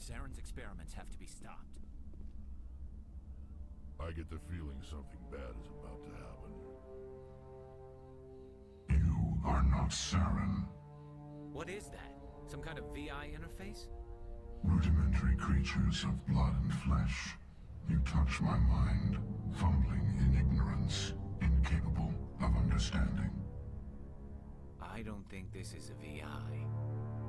Saren's experiments have to be stopped. I get the feeling something bad is about to happen. You are not Saren. What is that? Some kind of VI interface? Rudimentary creatures of blood and flesh. You touch my mind, fumbling in ignorance, incapable of understanding. I don't think this is a VI.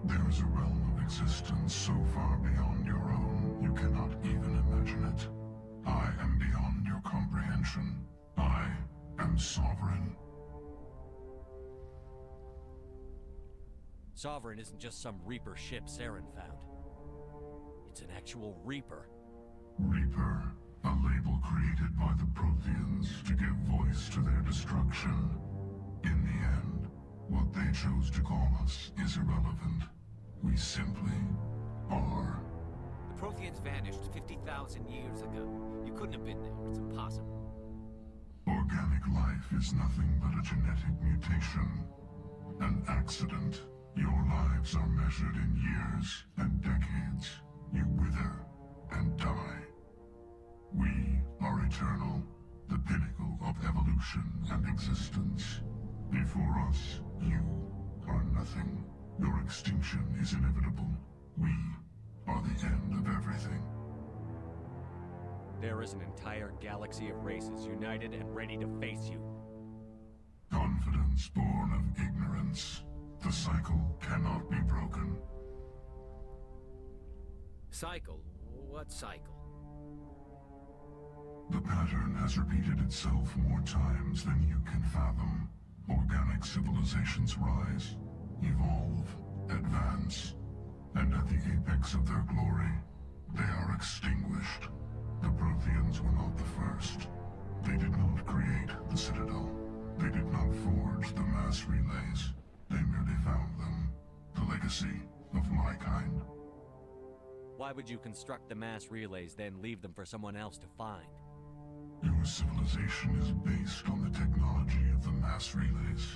There is a realm of existence so far beyond your own, you cannot even imagine it. I am beyond your comprehension. I am sovereign. Sovereign isn't just some Reaper ship Saren found. It's an actual Reaper. Reaper, a label created by the Protheans to give voice to their destruction. In the end, what they chose to call us is irrelevant. We simply are. The Protheans vanished 50,000 years ago. You couldn't have been there. It's impossible. Organic life is nothing but a genetic mutation. An accident. Your lives are measured in years and decades. You wither and die. We are eternal, the pinnacle of evolution and existence. Before us, you are nothing. Your extinction is inevitable. We are the end of everything. There is an entire galaxy of races united and ready to face you. Confidence born of ignorance. The cycle cannot be broken. Cycle? What cycle? The pattern has repeated itself more times than you can fathom. Organic civilizations rise, evolve, advance, and at the apex of their glory, they are extinguished. The Protheans were not the first. They did not create the Citadel. They did not forge the mass relays. They merely found them. The legacy of my kind. Why would you construct the mass relays, then leave them for someone else to find? Your civilization is based on the technology of the mass relays.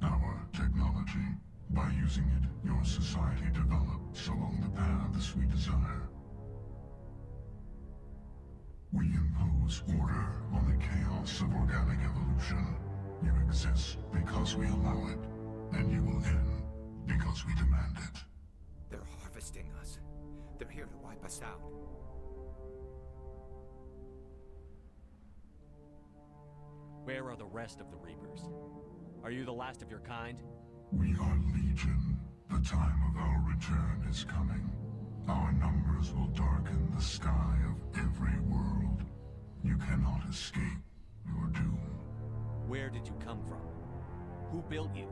Our technology. By using it, your society develops along the paths we desire. We impose order on the chaos of organic evolution. You exist because we allow it, and you will end because we demand it. They're harvesting us. They're here to wipe us out. Where are the rest of the Reapers? Are you the last of your kind? We are Legion. The time of our return is coming. Our numbers will darken the sky of every world. You cannot escape your doom. Where did you come from? Who built you?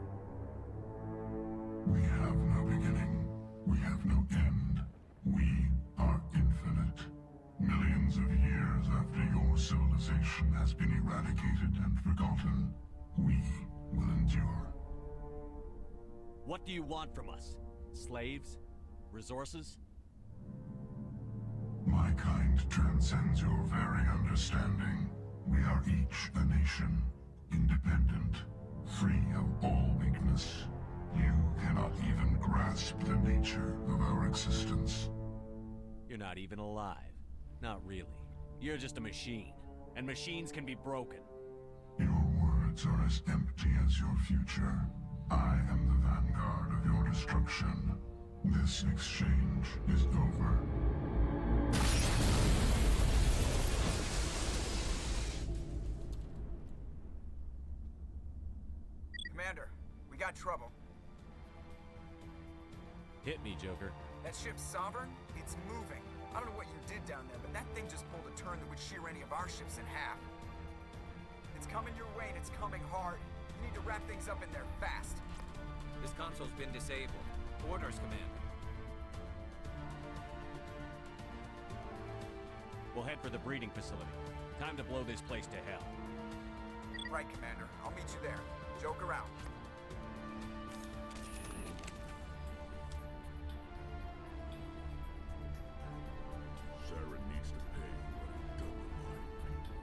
We have no beginning. We have no end. We are infinite. Millions of years after your civilization has been eradicated and forgotten, we will endure. What do you want from us? Slaves? Resources? My kind transcends your very understanding. We are each a nation, independent, free of all weakness. You cannot even grasp the nature of our existence. You're not even alive. Not really. You're just a machine. And machines can be broken. Your words are as empty as your future. I am the vanguard of your destruction. This exchange is over. Commander, we got trouble. Hit me, Joker. That ship's Sovereign? It's moving. I don't know what you did down there, but that thing just pulled a turn that would shear any of our ships in half. It's coming your way, and it's coming hard. You need to wrap things up in there fast. This console's been disabled. Orders, Commander. We'll head for the breeding facility. Time to blow this place to hell. Right, Commander. I'll meet you there. Joker out. Saren needs to pay for what he's done with my people.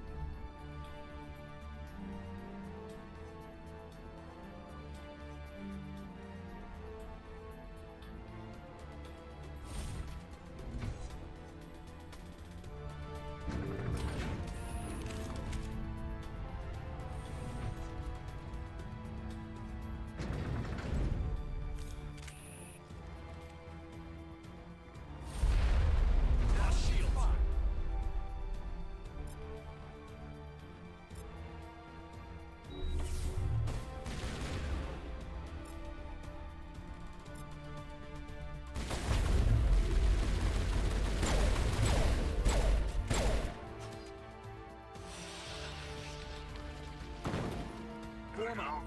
them up.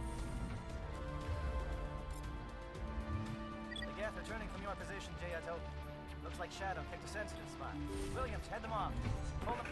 The Geth are turning from your position, J.A. Looks like Shadow picked a sensitive spot. Williams, head them off. Pull them.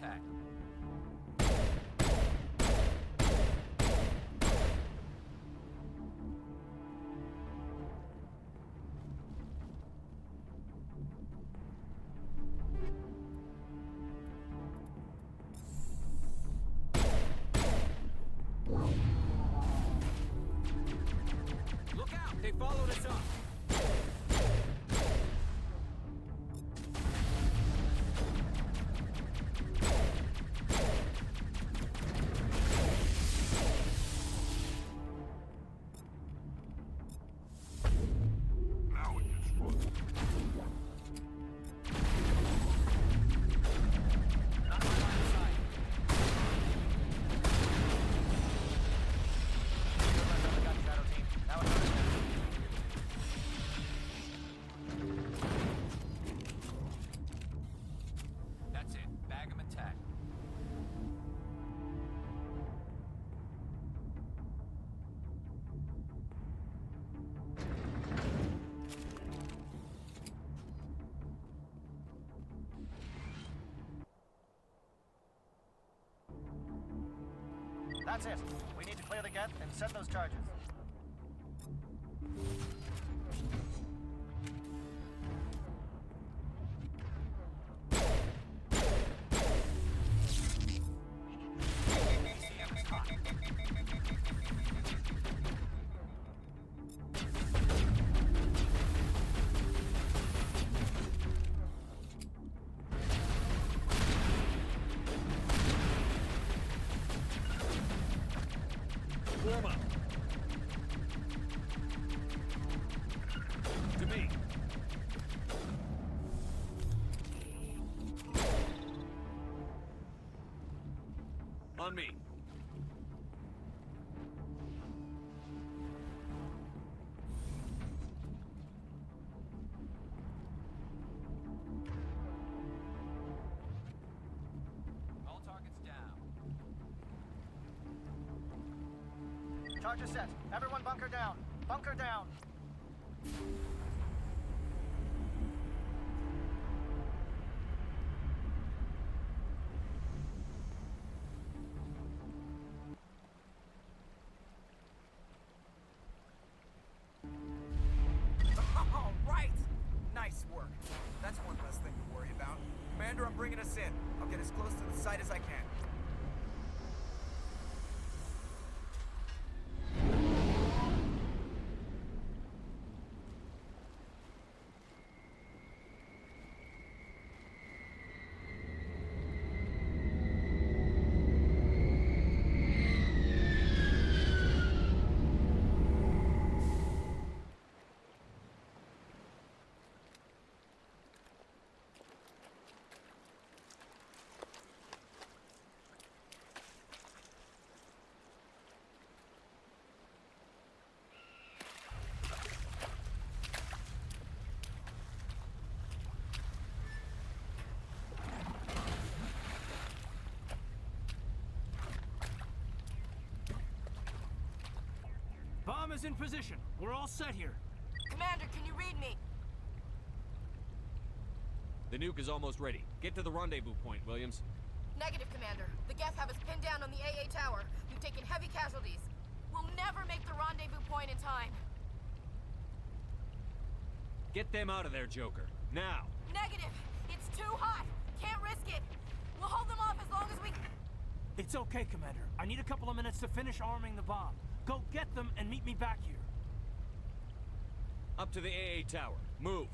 attack. Look out! They followed us up! Now it gets fun. Not my line of sight. Good luck on the gun, Shadow Team. Now it's on us. That's it. Bag 'em and tag. That's it. We need to clear the gate and set those charges. Warm up. To me. On me. All targets down. Charges set. Everyone bunker down. Bunker down. All right! Nice work. That's one less thing to worry about. Commander, I'm bringing us in. I'll get as close to the site as I can. Bomb is in position. We're all set here. Commander, can you read me? The nuke is almost ready. Get to the rendezvous point, Williams. Negative, Commander. The Geth have us pinned down on the AA tower. We've taken heavy casualties. We'll never make the rendezvous point in time. Get them out of there, Joker. Now! Negative! It's too hot! Can't risk it! We'll hold them off as long as we... It's okay, Commander. I need a couple of minutes to finish arming the bomb. Go get them and meet me back here. Up to the AA tower. Move!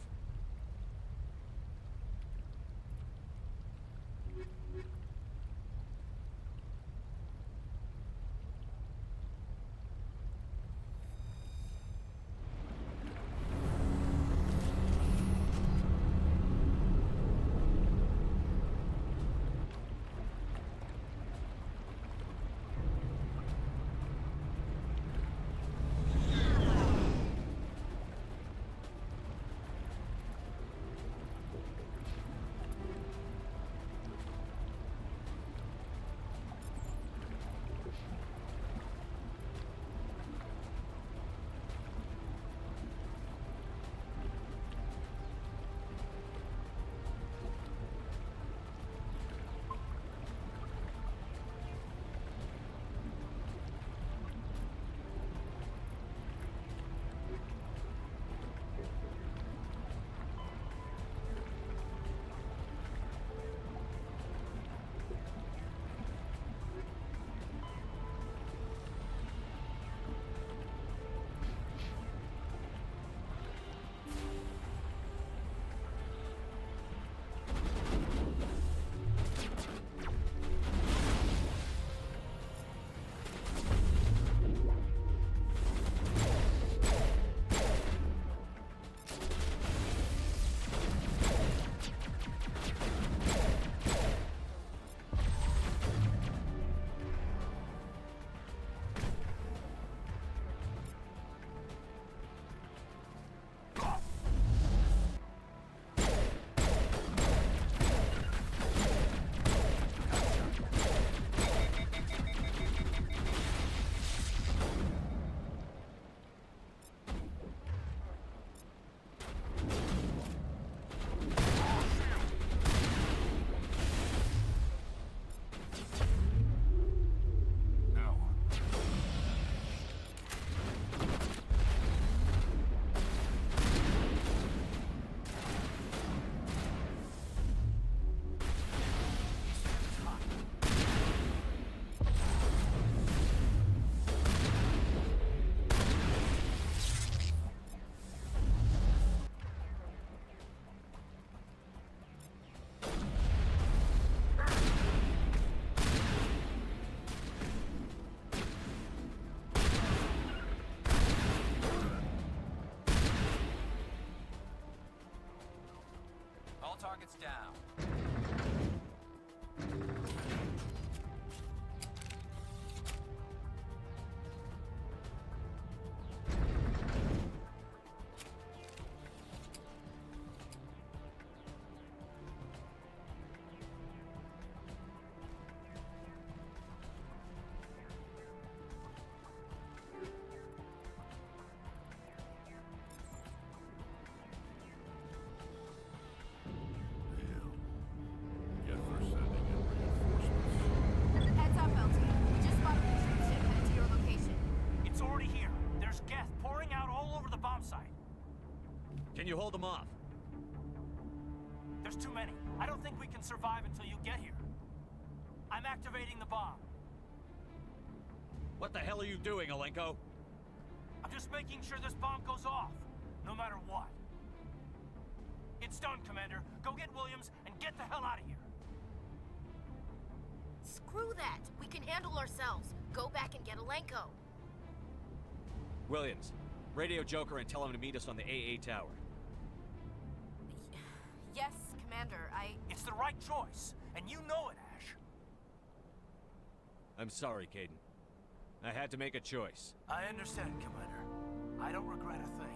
Target's down. Yet we're sending in reinforcements. Heads up, LT. We just spotted a troop ship headed to your location. It's already here. There's gas pouring out all over the bomb site. Can you hold them off? There's too many. I don't think we can survive until you get here. I'm activating the bomb. What the hell are you doing, Alenko? I'm just making sure this bomb goes off, no matter what. It's done, Commander. Go get Williams and get the hell out of here. Screw that. We can handle ourselves. Go back and get Alenko. Williams, radio Joker and tell him to meet us on the AA tower. Yes, Commander, It's the right choice, and you know it, Ash. I'm sorry, Caden. I had to make a choice. I understand, Commander. I don't regret a thing.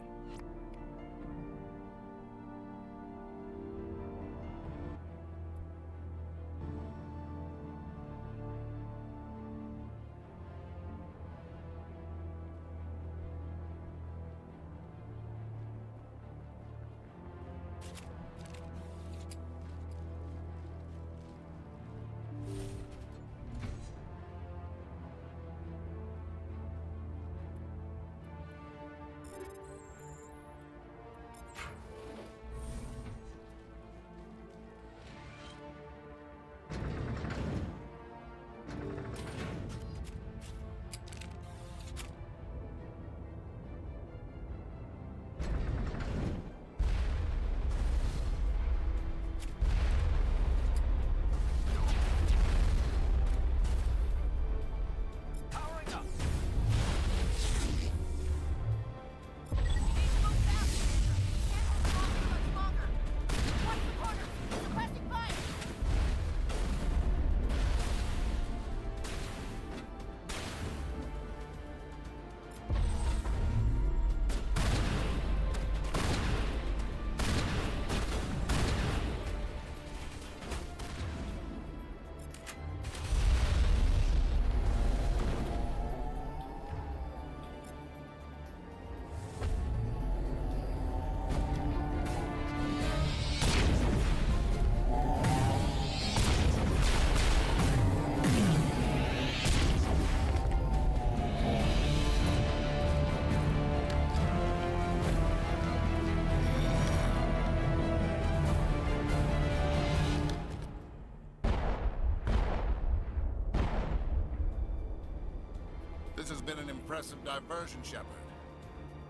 This has been an impressive diversion, Shepard.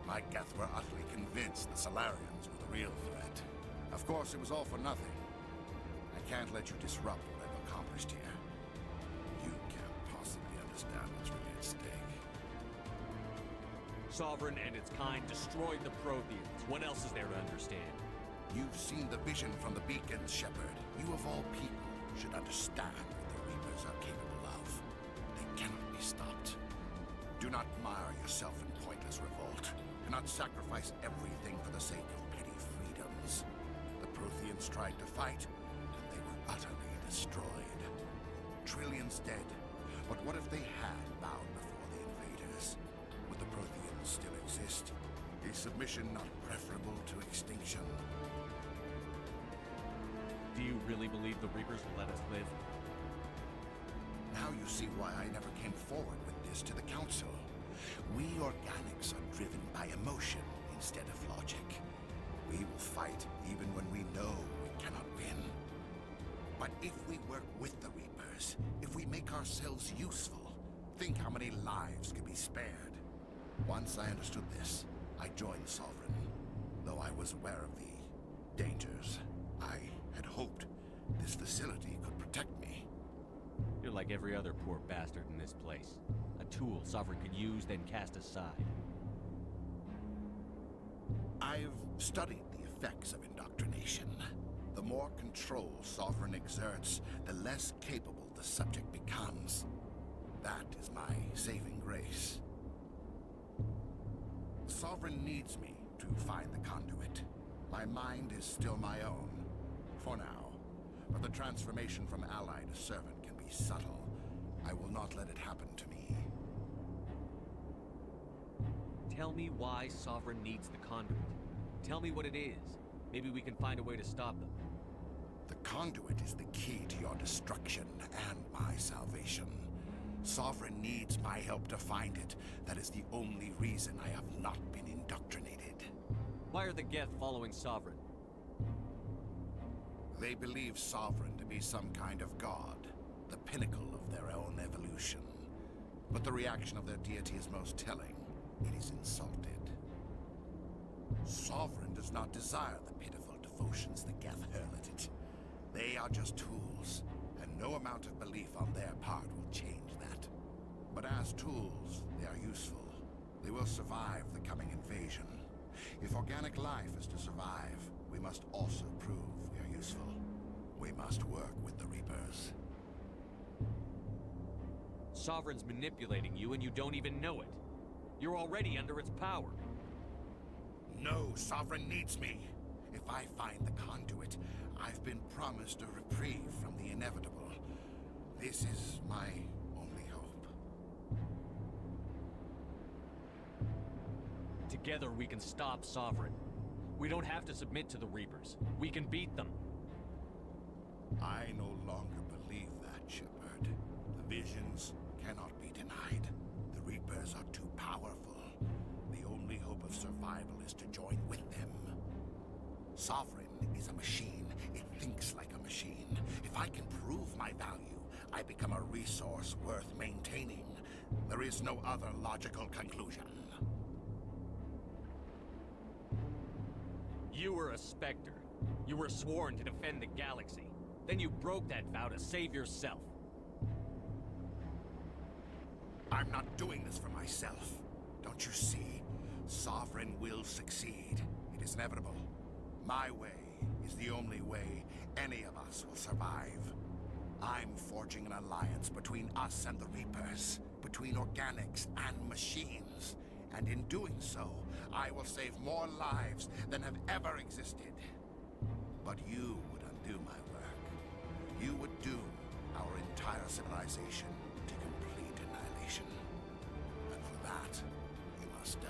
My Geth were utterly convinced the Solarians were the real threat. Of course, it was all for nothing. I can't let you disrupt what I've accomplished here. You can't possibly understand what's really at stake. Sovereign and its kind destroyed the Protheans. What else is there to understand? You've seen the vision from the beacons, Shepard. You of all people should understand what the Reapers are capable of. They cannot be stopped. Do not mire yourself in pointless revolt. Do not sacrifice everything for the sake of petty freedoms. The Protheans tried to fight, and they were utterly destroyed. Trillions dead. But what if they had bowed before the invaders? Would the Protheans still exist? Is submission not preferable to extinction? Do you really believe the Reapers will let us live? Now you see why I never came forward with this to the Council. We organics are driven by emotion instead of logic. We will fight even when we know we cannot win. But if we work with the Reapers, if we make ourselves useful, think how many lives could be spared. Once I understood this, I joined Sovereign, though I was aware of the dangers. I had hoped this facility could protect me. You're like every other poor bastard in this place. A tool Sovereign could use, then cast aside. I've studied the effects of indoctrination. The more control Sovereign exerts, the less capable the subject becomes. That is my saving grace. Sovereign needs me to find the conduit. My mind is still my own, for now. But the transformation from ally to servant can be subtle. I will not let it happen to me. Tell me why Sovereign needs the conduit. Tell me what it is. Maybe we can find a way to stop them. The conduit is the key to your destruction and my salvation. Sovereign needs my help to find it. That is the only reason I have not been indoctrinated. Why are the Geth following Sovereign? They believe Sovereign to be some kind of god, the pinnacle of their own evolution. But the reaction of their deity is most telling. It is insulted. Sovereign does not desire the pitiful devotions the Geth hurl at it. They are just tools, and no amount of belief on their part will change that. But as tools, they are useful. They will survive the coming invasion. If organic life is to survive, we must also prove we are useful. We must work with the Reapers. Sovereign's manipulating you and you don't even know it. You're already under its power. No, Sovereign needs me. If I find the conduit, I've been promised a reprieve from the inevitable. This is my only hope. Together we can stop Sovereign. We don't have to submit to the Reapers. We can beat them. I no longer believe that, Shepard. The visions cannot be denied. The Reapers are too powerful. The only hope of survival is to join with them. Sovereign is a machine. It thinks like a machine. If I can prove my value, I become a resource worth maintaining. There is no other logical conclusion. You were a Spectre. You were sworn to defend the galaxy. Then you broke that vow to save yourself. I'm not doing this for myself. Don't you see? Sovereign will succeed. It is inevitable. My way is the only way any of us will survive. I'm forging an alliance between us and the Reapers, between organics and machines. And in doing so, I will save more lives than have ever existed. But you would undo my work. You would doom our entire civilization to complete annihilation. And for that, you must die.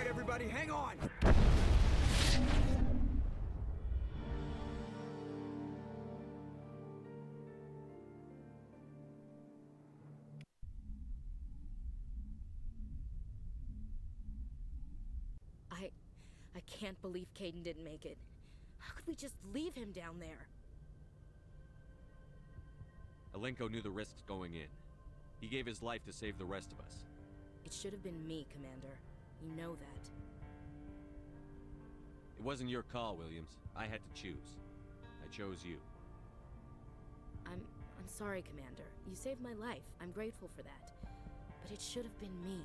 right, everybody, hang on! I can't believe Caden didn't make it. How could we just leave him down there? Alenko knew the risks going in. He gave his life to save the rest of us. It should have been me, Commander. You know that. It wasn't your call, Williams. I had to choose. I chose you. I'm sorry, Commander. You saved my life. I'm grateful for that. But it should have been me.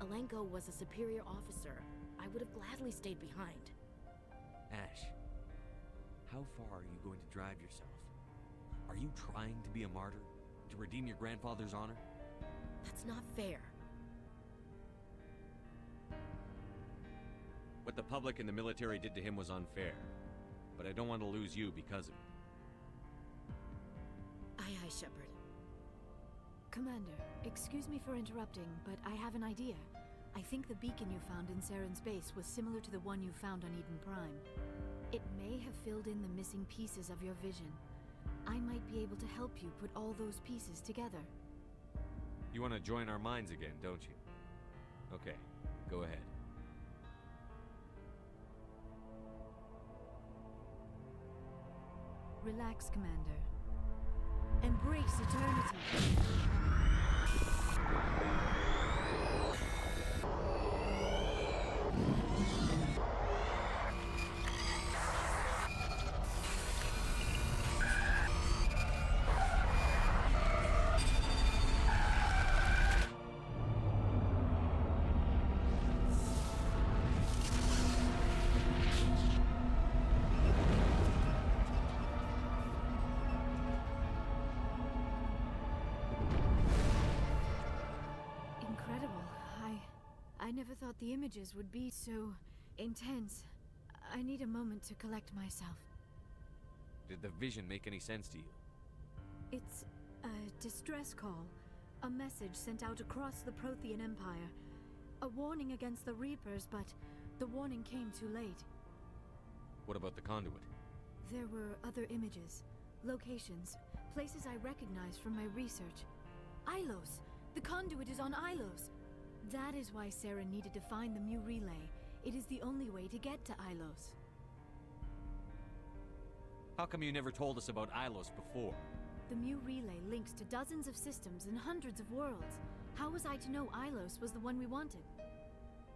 Alenko was a superior officer. I would have gladly stayed behind. Ash, how far are you going to drive yourself? Are you trying to be a martyr? To redeem your grandfather's honor? That's not fair. What the public and the military did to him was unfair. But I don't want to lose you because of it. Aye, Shepard. Commander, excuse me for interrupting, but I have an idea. I think the beacon you found in Saren's base was similar to the one you found on Eden Prime. It may have filled in the missing pieces of your vision. I might be able to help you put all those pieces together. You want to join our minds again, don't you? Okay, go ahead. Relax, Commander. Embrace eternity. I never thought the images would be so intense. I need a moment to collect myself. Did the vision make any sense to you? It's a distress call. A message sent out across the Prothean Empire. A warning against the Reapers, but the warning came too late. What about the conduit? There were other images, locations, places I recognized from my research. Ilos! The conduit is on Ilos! That is why Saren needed to find the Mu Relay. It is the only way to get to Ilos. How come you never told us about Ilos before? The Mu Relay links to dozens of systems and hundreds of worlds. How was I to know Ilos was the one we wanted?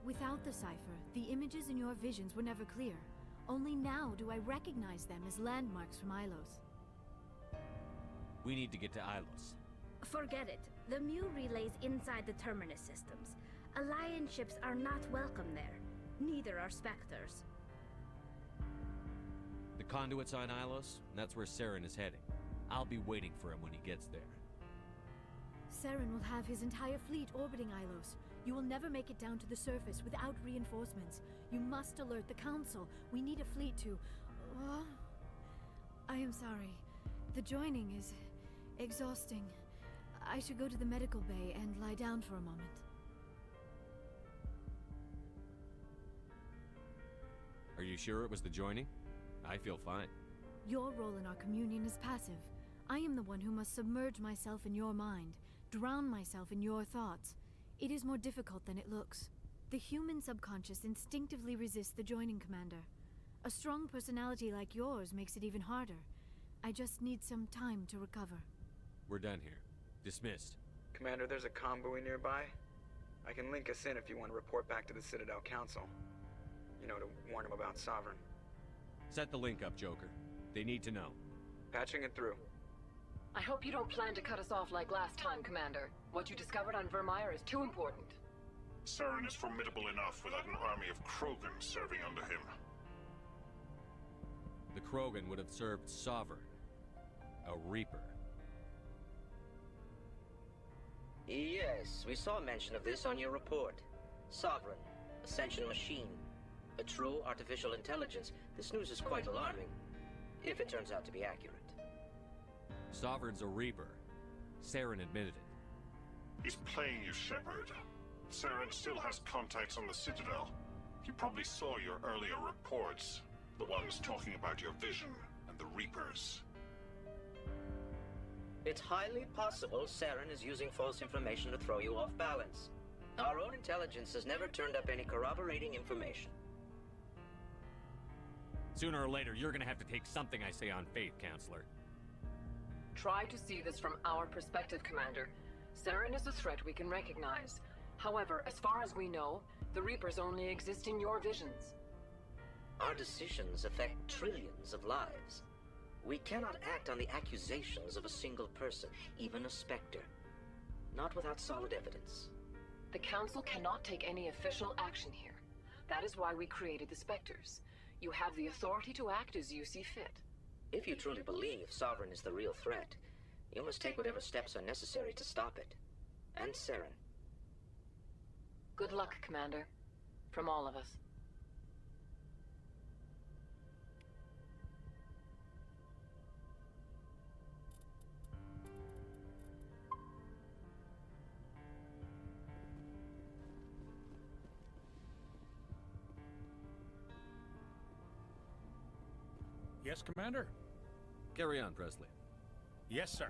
Without the cipher, the images in your visions were never clear. Only now do I recognize them as landmarks from Ilos. We need to get to Ilos. Forget it. The Mu Relay's inside the Terminus systems. Alliance ships are not welcome there. Neither are Spectres. The conduit's on Ilos, and that's where Saren is heading. I'll be waiting for him when he gets there. Saren will have his entire fleet orbiting Ilos. You will never make it down to the surface without reinforcements. You must alert the Council. We need a fleet to... I am sorry. The joining is exhausting. I should go to the medical bay and lie down for a moment. Are you sure it was the joining? I feel fine. Your role in our communion is passive. I am the one who must submerge myself in your mind, drown myself in your thoughts. It is more difficult than it looks. The human subconscious instinctively resists the joining, Commander. A strong personality like yours makes it even harder. I just need some time to recover. We're done here. Dismissed. Commander, there's a convoy nearby. I can link us in if you want to report back to the Citadel Council. You know, to warn them about Sovereign. Set the link up, Joker. They need to know. Patching it through. I hope you don't plan to cut us off like last time, Commander. What you discovered on Virmire is too important. Saren is formidable enough without an army of Krogan serving under him. The Krogan would have served Sovereign. A Reaper. Yes, we saw mention of this on your report. Sovereign, Ascension Machine. A true artificial intelligence. This news is quite alarming, if it turns out to be accurate. Sovereign's a Reaper. Saren admitted it. He's playing you, Shepard. Saren still has contacts on the Citadel. He probably saw your earlier reports. The ones talking about your vision and the Reapers. It's highly possible Saren is using false information to throw you off balance. Our own intelligence has never turned up any corroborating information. Sooner or later, you're gonna have to take something I say on faith, Counselor. Try to see this from our perspective, Commander. Saren is a threat we can recognize. However, as far as we know, the Reapers only exist in your visions. Our decisions affect trillions of lives. We cannot act on the accusations of a single person, even a Spectre. Not without solid evidence. The Council cannot take any official action here. That is why we created the Spectres. You have the authority to act as you see fit. If you truly believe Sovereign is the real threat, you must take whatever steps are necessary to stop it. And Saren. Good luck, Commander. From all of us. Yes, Commander? Carry on, Presley. Yes, sir.